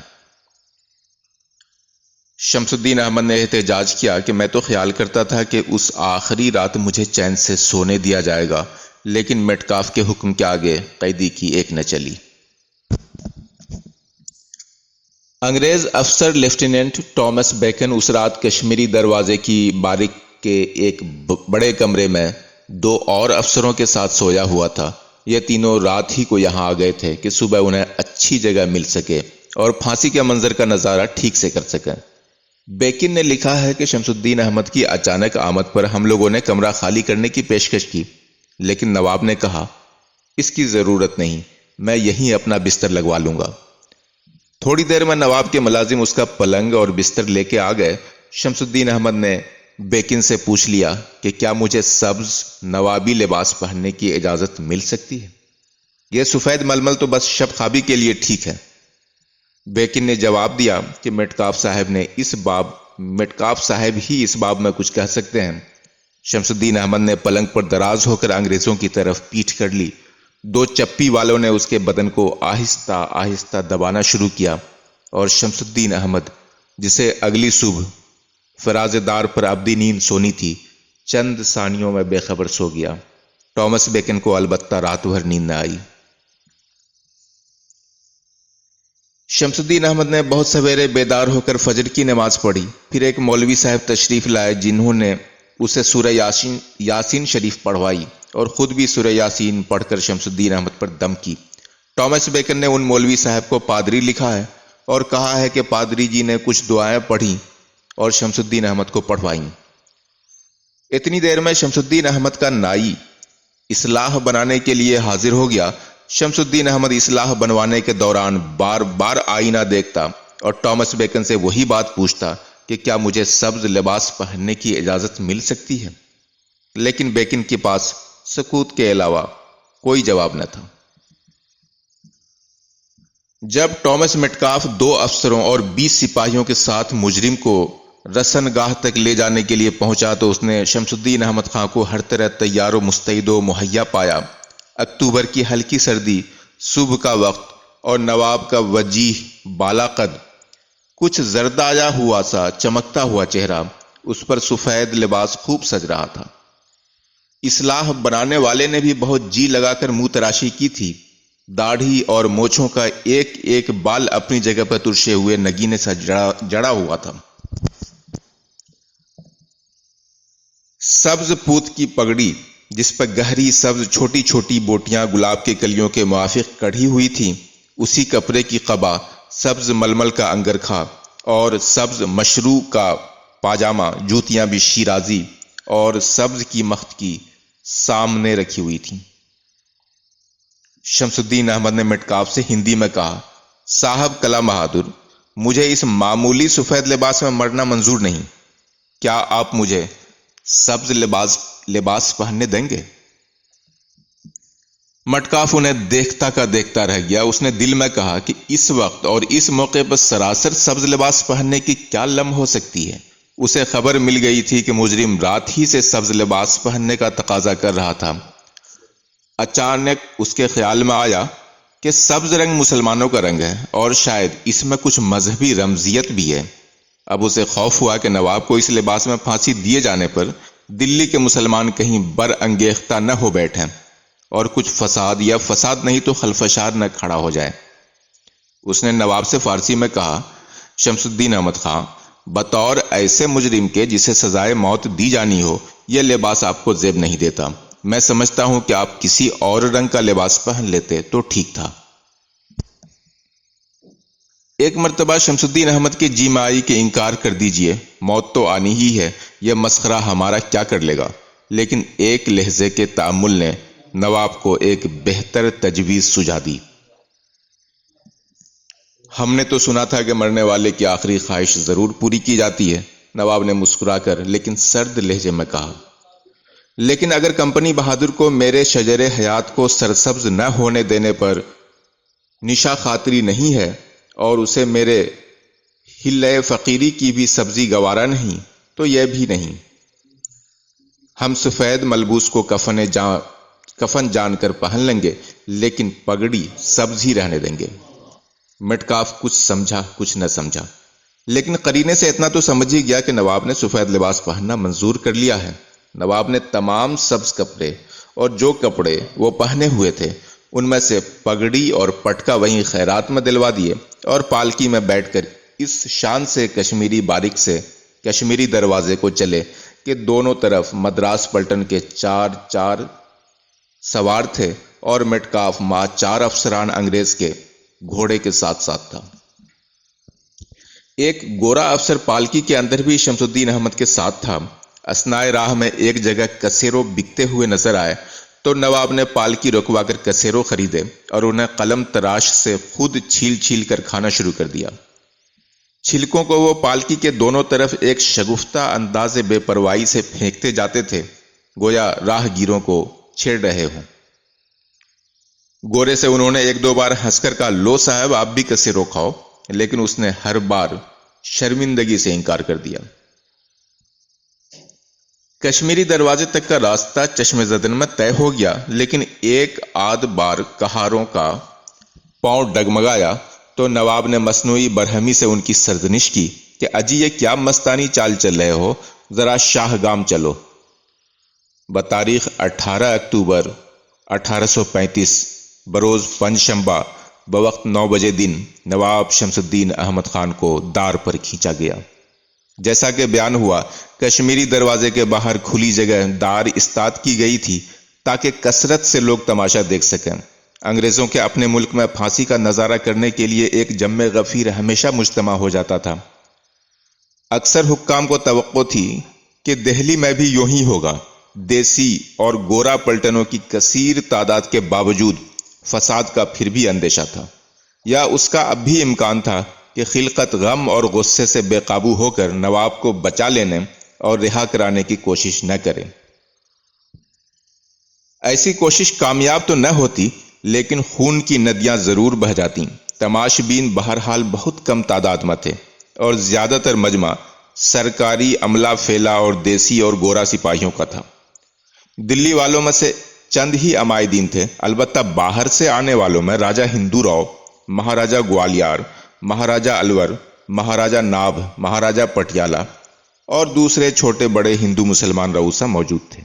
S1: شمس الدین احمد نے احتجاج کیا کہ میں تو خیال کرتا تھا کہ اس آخری رات مجھے چین سے سونے دیا جائے گا، لیکن میٹکاف کے حکم کے آگے قیدی کی ایک نہ چلی۔ انگریز افسر لیفٹیننٹ ٹامس بیکن اس رات کشمیری دروازے کی باریک کے ایک بڑے کمرے میں 2 اور افسروں کے ساتھ سویا ہوا تھا۔ یہ تینوں رات ہی کو یہاں آ گئے تھے کہ صبح انہیں اچھی جگہ مل سکے اور پھانسی کے منظر کا نظارہ ٹھیک سے کر سکیں۔ بیکن نے لکھا ہے کہ شمس الدین احمد کی اچانک آمد پر ہم لوگوں نے کمرہ خالی کرنے کی پیشکش کی، لیکن نواب نے کہا اس کی ضرورت نہیں، میں یہیں اپنا بستر لگوا لوں گا۔ تھوڑی دیر میں نواب کے ملازم اس کا پلنگ اور بستر لے کے آ گئے۔ شمس الدین احمد نے بیکن سے پوچھ لیا کہ کیا مجھے سبز نوابی لباس پہننے کی اجازت مل سکتی ہے؟ یہ سفید ململ تو بس شب خوابی کے لیے ٹھیک ہے۔ بیکن نے جواب دیا کہ میٹکاف صاحب ہی اس باب میں کچھ کہہ سکتے ہیں۔ شمس الدین احمد نے پلنگ پر دراز ہو کر انگریزوں کی طرف پیٹھ کر لی۔ 2 چپی والوں نے اس کے بدن کو آہستہ آہستہ دبانا شروع کیا اور شمس الدین احمد، جسے اگلی صبح فراز دار پر ابدی نیند سونی تھی، چند ثانیوں میں بے خبر سو گیا۔ ٹامس بیکن کو البتہ رات بھر نیند نہ آئی۔ شمس الدین احمد نے بہت سویرے بیدار ہو کر فجر کی نماز پڑھی، پھر ایک مولوی صاحب تشریف لائے جنہوں نے اسے سورہ یاسین شریف پڑھوائی اور خود بھی سورہ یاسین پڑھ کر شمس الدین احمد پر دم کی۔ ٹامس بیکن نے ان مولوی صاحب کو پادری لکھا ہے اور کہا ہے کہ پادری جی نے کچھ دعائیں پڑھی اور شمس الدین احمد کو پڑھوائیں۔ اتنی دیر میں شمس الدین احمد کا نائی اصلاح بنانے کے لیے حاضر ہو گیا۔ شمس الدین احمد اصلاح بنوانے کے دوران بار بار آئینہ دیکھتا اور ٹامس بیکن سے وہی بات پوچھتا کہ کیا مجھے سبز لباس پہننے کی اجازت مل سکتی ہے، لیکن بیکن کے پاس سکوت کے علاوہ کوئی جواب نہ تھا۔ جب ٹامس میٹکاف 2 افسروں اور 20 سپاہیوں کے ساتھ مجرم کو رسن گاہ تک لے جانے کے لیے پہنچا تو اس نے شمس الدین احمد خان کو ہر طرح تیار و مستعد و مہیا پایا۔ اکتوبر کی ہلکی سردی، صبح کا وقت اور نواب کا وجیح بالا قد، کچھ زردایا ہوا سا چمکتا ہوا چہرہ، اس پر سفید لباس خوب سج رہا تھا۔ اصلاح بنانے والے نے بھی بہت جی لگا کر منہ تراشی کی تھی۔ داڑھی اور مونچھوں کا ایک ایک بال اپنی جگہ پر ترشے ہوئے نگینے سے جڑا ہوا تھا۔ سبز پوت کی پگڑی جس پر گہری سبز چھوٹی چھوٹی بوٹیاں گلاب کے کلیوں کے موافق کڑھی ہوئی تھیں، اسی کپڑے کی قبا، سبز ململ کا انگرکھا اور سبز مشروع کا پاجامہ، جوتیاں بھی شیرازی اور سبز کی مخت کی سامنے رکھی ہوئی تھیں۔ شمس الدین احمد نے میٹکاف سے ہندی میں کہا، صاحب کلا بہادر، مجھے اس معمولی سفید لباس میں مرنا منظور نہیں، کیا آپ مجھے سبز لباس پہننے دیں گے؟ مٹکاف انہیں دیکھتا کا دیکھتا رہ گیا۔ اس نے دل میں کہا کہ اس وقت اور اس موقع پر سراسر سبز لباس پہننے کی کیا لم ہو سکتی ہے۔ اسے خبر مل گئی تھی کہ مجرم رات ہی سے سبز لباس پہننے کا تقاضا کر رہا تھا۔ اچانک اس کے خیال میں آیا کہ سبز رنگ مسلمانوں کا رنگ ہے اور شاید اس میں کچھ مذہبی رمزیت بھی ہے۔ اب اسے خوف ہوا کہ نواب کو اس لباس میں پھانسی دیے جانے پر دلی کے مسلمان کہیں برانگیختہ نہ ہو بیٹھیں اور کچھ فساد یا فساد نہیں تو خلفشار نہ کھڑا ہو جائے۔ اس نے نواب سے فارسی میں کہا، شمس الدین احمد خان، بطور ایسے مجرم کے جسے سزائے موت دی جانی ہو، یہ لباس آپ کو زیب نہیں دیتا۔ میں سمجھتا ہوں کہ آپ کسی اور رنگ کا لباس پہن لیتے تو ٹھیک تھا۔ ایک مرتبہ شمس الدین احمد کے جی میں آئی کہ انکار کر دیجئے، موت تو آنی ہی ہے، یہ مسخرہ ہمارا کیا کر لے گا۔ لیکن ایک لہجے کے تأمل نے نواب کو ایک بہتر تجویز سجھا دی۔ ہم نے تو سنا تھا کہ مرنے والے کی آخری خواہش ضرور پوری کی جاتی ہے، نواب نے مسکرا کر لیکن سرد لہجے میں کہا۔ لیکن اگر کمپنی بہادر کو میرے شجر حیات کو سرسبز نہ ہونے دینے پر نشا خاطری نہیں ہے اور اسے میرے حلے فقیری کی بھی سبزی گوارا نہیں، تو یہ بھی نہیں۔ ہم سفید ملبوس کو کفن جان کر پہن لیں گے، لیکن پگڑی سبز ہی رہنے دیں گے۔ مٹکاف کچھ سمجھا کچھ نہ سمجھا، لیکن قرینے سے اتنا تو سمجھ ہی گیا کہ نواب نے سفید لباس پہننا منظور کر لیا ہے۔ نواب نے تمام سبز کپڑے اور جو کپڑے وہ پہنے ہوئے تھے ان میں سے پگڑی اور پٹکا وہیں خیرات میں دلوا دیے اور پالکی میں بیٹھ کر اس شان سے کشمیری دروازے کو چلے کہ دونوں طرف مدراس پلٹن کے 4 سوار تھے اور مٹکاف مع 4 افسران انگریز کے گھوڑے کے ساتھ تھا۔ ایک گورا افسر پالکی کے اندر بھی شمس الدین احمد کے ساتھ تھا۔ اثنائے راہ میں ایک جگہ کسیرو بکتے ہوئے نظر آئے تو نواب نے پالکی رکوا کر کسیرو خریدے اور انہیں قلم تراش سے خود چھیل کر کھانا شروع کر دیا۔ چھلکوں کو وہ پالکی کے دونوں طرف ایک شگفتہ انداز بے پرواہی سے پھینکتے جاتے تھے، گویا راہ گیروں کو چھیڑ رہے ہوں۔ گورے سے انہوں نے 1-2 بار ہنس کر کہا، لو صاحب آپ بھی کسیرو کھاؤ، لیکن اس نے ہر بار شرمندگی سے انکار کر دیا۔ کشمیری دروازے تک کا راستہ چشم زدن میں طے ہو گیا، لیکن ایک آدھ بار کہاروں کا پاؤں ڈگمگایا تو نواب نے مصنوعی برہمی سے ان کی سرزنش کی کہ اجی یہ کیا مستانی چال چل رہے ہو، ذرا شاہ گام چلو۔ بتاریخ 18 اکتوبر 1835 بروز پنج شنبہ بوقت 9 بجے دن نواب شمس الدین احمد خان کو دار پر کھینچا گیا۔ جیسا کہ بیان ہوا، کشمیری دروازے کے باہر کھلی جگہ دار استاد کی گئی تھی تاکہ کثرت سے لوگ تماشا دیکھ سکیں۔ انگریزوں کے اپنے ملک میں پھانسی کا نظارہ کرنے کے لیے ایک جم غفیر ہمیشہ مجتمع ہو جاتا تھا۔ اکثر حکام کو توقع تھی کہ دہلی میں بھی یوں ہی ہوگا۔ دیسی اور گورا پلٹنوں کی کثیر تعداد کے باوجود فساد کا پھر بھی اندیشہ تھا، یا اس کا اب بھی امکان تھا کہ خلقت غم اور غصے سے بے قابو ہو کر نواب کو بچا لینے اور رہا کرانے کی کوشش نہ کرے۔ ایسی کوشش کامیاب تو نہ ہوتی، لیکن خون کی ندیاں ضرور بہہ جاتی۔ تماش بین بہرحال بہت کم تعداد میں تھے اور زیادہ تر مجمع سرکاری عملہ فیلا اور دیسی اور گورا سپاہیوں کا تھا۔ دلی والوں میں سے چند ہی عمائدین تھے، البتہ باہر سے آنے والوں میں راجہ ہندو راؤ، مہاراجہ گوالیار، مہاراجہ الور، مہاراجہ نابھ، مہاراجہ پٹیالہ اور دوسرے چھوٹے بڑے ہندو مسلمان رؤسا موجود تھے۔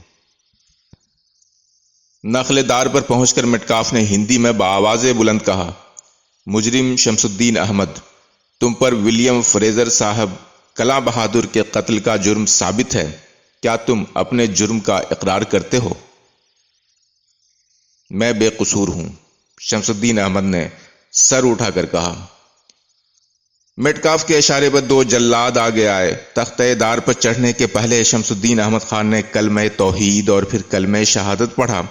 S1: نخل دار پر پہنچ کر مٹکاف نے ہندی میں بآواز بلند کہا، مجرم شمس الدین احمد، تم پر ولیم فریزر صاحب کلاں بہادر کے قتل کا جرم ثابت ہے، کیا تم اپنے جرم کا اقرار کرتے ہو؟ میں بے قصور ہوں، شمس الدین احمد نے سر اٹھا کر کہا۔ مٹکاف کے اشارے پر 2 جلاد آگے آئے۔ تختہ دار پر چڑھنے کے پہلے شمس الدین احمد خان نے کلمہ توحید اور پھر کلمہ شہادت پڑھا۔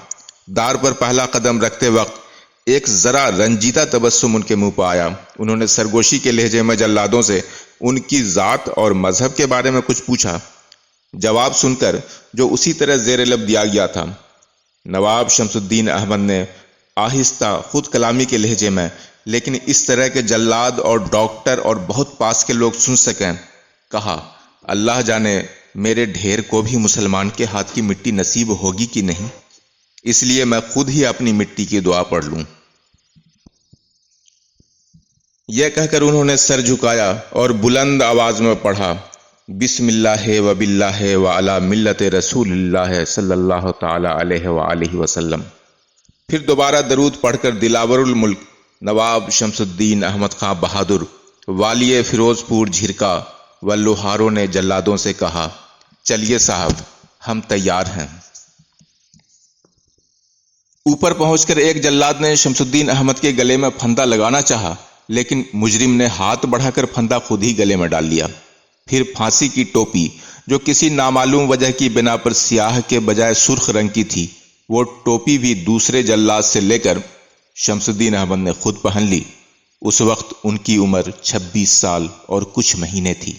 S1: دار پر پہلا قدم رکھتے وقت ایک ذرا رنجیدہ تبسم ان کے منہ پر آیا۔ انہوں نے سرگوشی کے لہجے میں جلادوں سے ان کی ذات اور مذہب کے بارے میں کچھ پوچھا۔ جواب سن کر جو اسی طرح زیر لب دیا گیا تھا، نواب شمس الدین احمد نے آہستہ خود کلامی کے لہجے میں، لیکن اس طرح کے جلاد اور ڈاکٹر اور بہت پاس کے لوگ سن سکیں، کہا اللہ جانے میرے ڈھیر کو بھی مسلمان کے ہاتھ کی مٹی نصیب ہوگی کہ نہیں، اس لیے میں خود ہی اپنی مٹی کی دعا پڑھ لوں۔ یہ کہہ کر انہوں نے سر جھکایا اور بلند آواز میں پڑھا، بسم اللہ و باللہ و علی ملت رسول اللہ صلی اللہ تعالی علیہ وآلہ وسلم۔ پھر دوبارہ درود پڑھ کر دلاور الملک نواب شمس الدین احمد خان بہادر والی فیروز پور جھرکا و لوہاروں نے جلادوں سے کہا، چلیے صاحب ہم تیار ہیں۔ اوپر پہنچ کر ایک جلاد نے شمس الدین احمد کے گلے میں پھندا لگانا چاہا، لیکن مجرم نے ہاتھ بڑھا کر پھندا خود ہی گلے میں ڈال لیا۔ پھر پھانسی کی ٹوپی جو کسی نامعلوم وجہ کی بنا پر سیاہ کے بجائے سرخ رنگ کی تھی، وہ ٹوپی بھی دوسرے جلاد سے لے کر شمس الدین احمد نے خود پہن لی۔ اس وقت ان کی عمر 26 سال اور کچھ مہینے تھی۔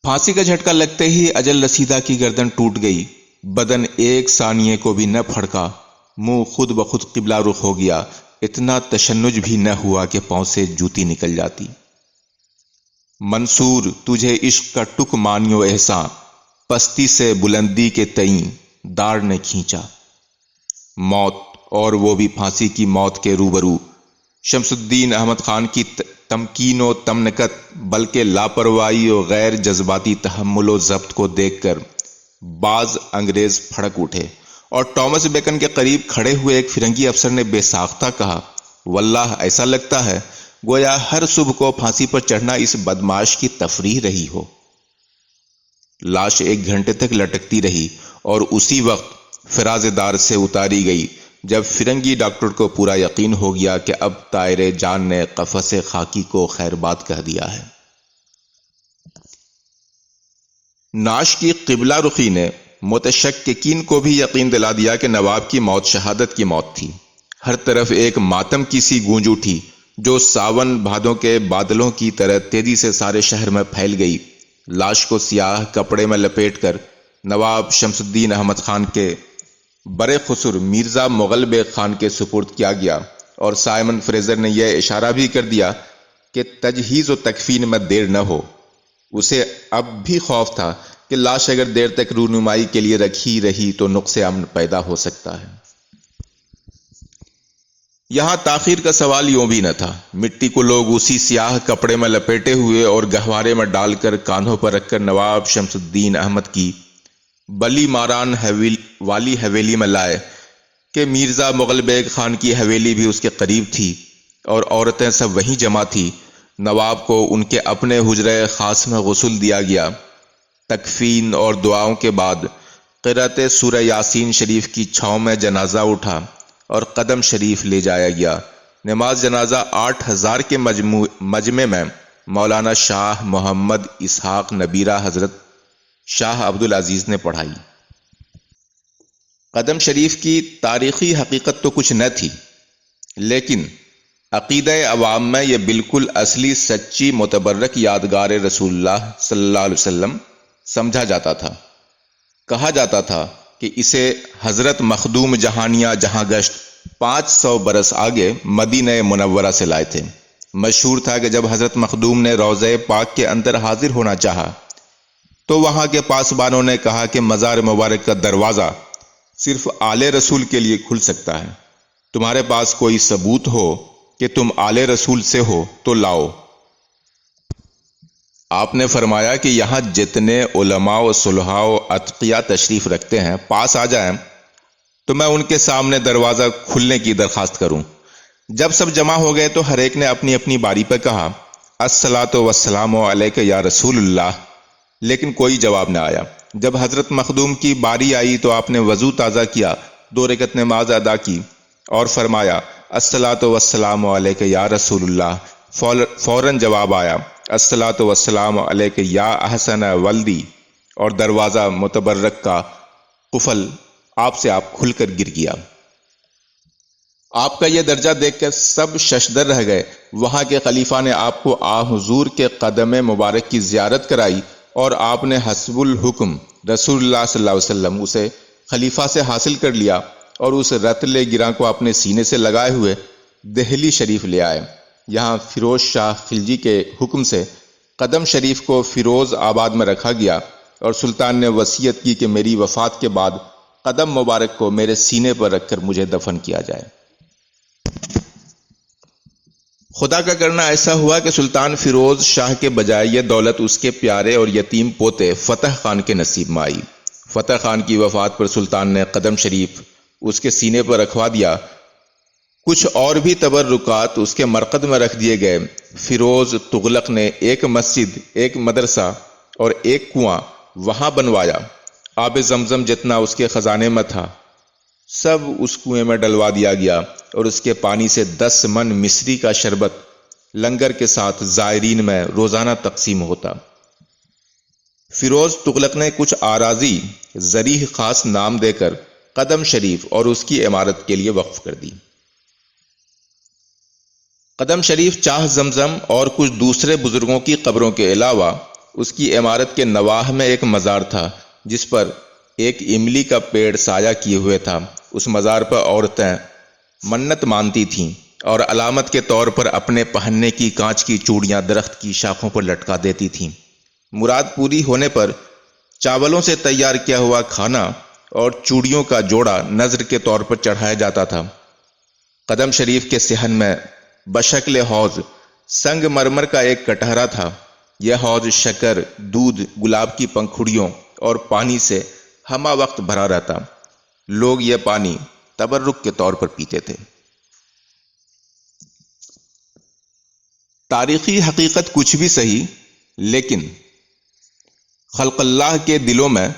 S1: پھانسی کا جھٹکا لگتے ہی اجل رسیدہ کی گردن ٹوٹ گئی، بدن ایک ثانیے کو بھی نہ پھڑکا، منہ خود بخود قبلہ رخ ہو گیا، اتنا تشنج بھی نہ ہوا کہ پاؤں سے جوتی نکل جاتی۔ منصور تجھے عشق کا ٹک مانیو احساں، پستی سے بلندی کے تئیں داڑ نے کھینچا۔ موت، اور وہ بھی پھانسی کی موت کے روبرو، شمس الدین احمد خان کی تمکین و تمنکت بلکہ لاپرواہی و غیر جذباتی تحمل و ضبط کو دیکھ کر بعض انگریز پھڑک اٹھے، اور ٹامس بیکن کے قریب کھڑے ہوئے ایک فرنگی افسر نے بے ساختہ کہا، واللہ ایسا لگتا ہے گویا ہر صبح کو پھانسی پر چڑھنا اس بدماش کی تفریح رہی ہو۔ لاش 1 گھنٹے تک لٹکتی رہی اور اسی وقت فراز دار سے اتاری گئی جب فرنگی ڈاکٹر کو پورا یقین ہو گیا کہ اب طائر جان نے قفس خاکی کو خیر بات کہہ دیا ہے۔ نعش کی قبلہ رخی نے متشککین کو بھی یقین دلا دیا کہ نواب کی موت شہادت کی موت تھی۔ ہر طرف ایک ماتم کی سی گونج اٹھی جو ساون بھادوں کے بادلوں کی طرح تیزی سے سارے شہر میں پھیل گئی۔ لاش کو سیاہ کپڑے میں لپیٹ کر نواب شمس الدین احمد خان کے برے خسر مرزا مغل بیگ خان کے سپرد کیا گیا، اور سائمن فریزر نے یہ اشارہ بھی کر دیا کہ تجہیز و تکفین میں دیر نہ ہو۔ اسے اب بھی خوف تھا کہ لاش اگر دیر تک رونمائی کے لیے رکھی رہی تو نقص امن پیدا ہو سکتا ہے۔ یہاں تاخیر کا سوال یوں بھی نہ تھا۔ مٹی کو لوگ اسی سیاہ کپڑے میں لپیٹے ہوئے اور گہوارے میں ڈال کر کاندھوں پر رکھ کر نواب شمس الدین احمد کی بلی ماران والی حویلی میں لائے کہ مرزا مغل بیگ خان کی حویلی بھی اس کے قریب تھی اور عورتیں سب وہیں جمع تھی۔ نواب کو ان کے اپنے حجرہ خاص میں غسل دیا گیا۔ تکفین اور دعاؤں کے بعد قرأت سورہ یاسین شریف کی چھاؤں میں جنازہ اٹھا اور قدم شریف لے جایا گیا۔ نماز جنازہ 8000 کے مجمع میں مولانا شاہ محمد اسحاق نبیرہ حضرت شاہ عبدالعزیز نے پڑھائی۔ قدم شریف کی تاریخی حقیقت تو کچھ نہ تھی، لیکن عقیدہ عوام میں یہ بالکل اصلی سچی متبرک یادگار رسول اللہ صلی اللہ علیہ وسلم سمجھا جاتا تھا۔ کہا جاتا تھا کہ اسے حضرت مخدوم جہانیہ جہاں گشت 500 برس آگے مدینہ منورہ سے لائے تھے۔ مشہور تھا کہ جب حضرت مخدوم نے روضہ پاک کے اندر حاضر ہونا چاہا تو وہاں کے پاسبانوں نے کہا کہ مزار مبارک کا دروازہ صرف آل رسول کے لیے کھل سکتا ہے، تمہارے پاس کوئی ثبوت ہو کہ تم آل رسول سے ہو تو لاؤ۔ آپ نے فرمایا کہ یہاں جتنے علماء و صلحاء و اتقیاء تشریف رکھتے ہیں پاس آ جائیں تو میں ان کے سامنے دروازہ کھلنے کی درخواست کروں۔ جب سب جمع ہو گئے تو ہر ایک نے اپنی اپنی باری پر کہا، الصلاۃ والسلام علیک یا رسول اللہ، لیکن کوئی جواب نہ آیا۔ جب حضرت مخدوم کی باری آئی تو آپ نے وضو تازہ کیا، 2 رکعت نماز ادا کی اور فرمایا، الصلاۃ والسلام علیک یا رسول اللہ۔ فوراً جواب آیا، الصلاۃ والسلام علیک یا احسن ولدی، اور دروازہ متبرک کا قفل آپ کھل کر گر گیا۔ آپ کا یہ درجہ دیکھ کر سب ششدر رہ گئے۔ وہاں کے خلیفہ نے آپ کو حضور کے قدم مبارک کی زیارت کرائی اور آپ نے حسب الحکم رسول اللہ صلی اللہ علیہ وسلم اسے خلیفہ سے حاصل کر لیا اور اس رتلے گراں کو اپنے سینے سے لگائے ہوئے دہلی شریف لے آئے۔ یہاں فیروز شاہ خلجی کے حکم سے قدم شریف کو فیروز آباد میں رکھا گیا اور سلطان نے وصیت کی کہ میری وفات کے بعد قدم مبارک کو میرے سینے پر رکھ کر مجھے دفن کیا جائے۔ خدا کا کرنا ایسا ہوا کہ سلطان فیروز شاہ کے بجائے یہ دولت اس کے پیارے اور یتیم پوتے فتح خان کے نصیب میں آئی۔ فتح خان کی وفات پر سلطان نے قدم شریف اس کے سینے پر رکھوا دیا۔ کچھ اور بھی تبرکات اس کے مرقد میں رکھ دیے گئے۔ فیروز تغلق نے ایک مسجد، ایک مدرسہ اور ایک کنواں وہاں بنوایا۔ آب زمزم جتنا اس کے خزانے میں تھا سب اس کنویں میں ڈلوا دیا گیا اور اس کے پانی سے 10 من مصری کا شربت لنگر کے ساتھ زائرین میں روزانہ تقسیم ہوتا۔ فیروز تغلق نے کچھ آراضی زریح خاص نام دے کر قدم شریف اور اس کی عمارت کے لیے وقف کر دی۔ قدم شریف چاہ زمزم اور کچھ دوسرے بزرگوں کی قبروں کے علاوہ اس کی عمارت کے نواح میں ایک مزار تھا جس پر ایک املی کا پیڑ سایہ کیے ہوئے تھا۔ اس مزار پر عورتیں منت مانتی تھیں اور علامت کے طور پر اپنے پہننے کی کانچ کی چوڑیاں درخت کی شاخوں پر لٹکا دیتی تھیں۔ مراد پوری ہونے پر چاولوں سے تیار کیا ہوا کھانا اور چوڑیوں کا جوڑا نذر کے طور پر چڑھایا جاتا تھا۔ قدم شریف کے صحن میں بشکل حوض سنگ مرمر کا ایک کٹہرا تھا۔ یہ حوض شکر، دودھ، گلاب کی پنکھڑیوں اور پانی سے ہمہ وقت بھرا رہتا۔ لوگ یہ پانی تبرک کے طور پر پیتے تھے۔ تاریخی حقیقت کچھ بھی صحیح، لیکن خلق اللہ کے دلوں میں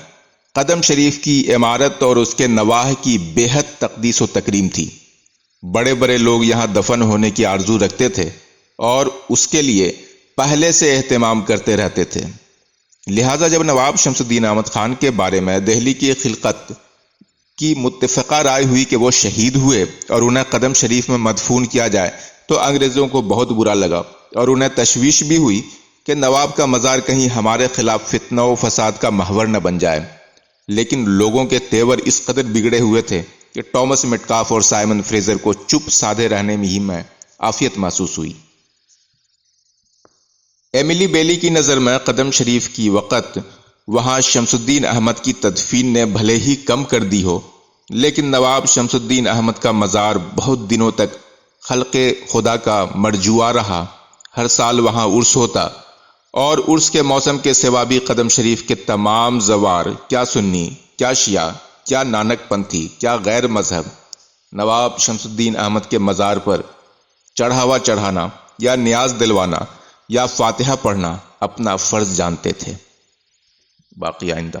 S1: قدم شریف کی عمارت اور اس کے نواح کی بے حد تقدیس و تکریم تھی۔ بڑے بڑے لوگ یہاں دفن ہونے کی آرزو رکھتے تھے اور اس کے لیے پہلے سے اہتمام کرتے رہتے تھے۔ لہٰذا جب نواب شمس الدین احمد خان کے بارے میں دہلی کی خلقت کی متفقہ رائے ہوئی کہ وہ شہید ہوئے اور انہیں قدم شریف میں مدفون کیا جائے تو انگریزوں کو بہت برا لگا اور انہیں تشویش بھی ہوئی کہ نواب کا مزار کہیں ہمارے خلاف فتنہ و فساد کا محور نہ بن جائے۔ لیکن لوگوں کے تیور اس قدر بگڑے ہوئے تھے کہ ٹامس میٹکاف اور سائمن فریزر کو چپ سادھے رہنے میں ہی عافیت محسوس ہوئی۔ ایملی بیلی کی نظر میں قدم شریف کی وقت وہاں شمس الدین احمد کی تدفین نے بھلے ہی کم کر دی ہو، لیکن نواب شمس الدین احمد کا مزار بہت دنوں تک خلق خدا کا مرجوع رہا۔ ہر سال وہاں عرس ہوتا اور عرس کے موسم کے سوا بھی قدم شریف کے تمام زوار، کیا سنی، کیا شیعہ، کیا نانک پنتھی، کیا غیر مذہب، نواب شمس الدین احمد کے مزار پر چڑھاوا چڑھانا یا نیاز دلوانا یا فاتحہ پڑھنا اپنا فرض جانتے تھے۔ باقی آئندہ۔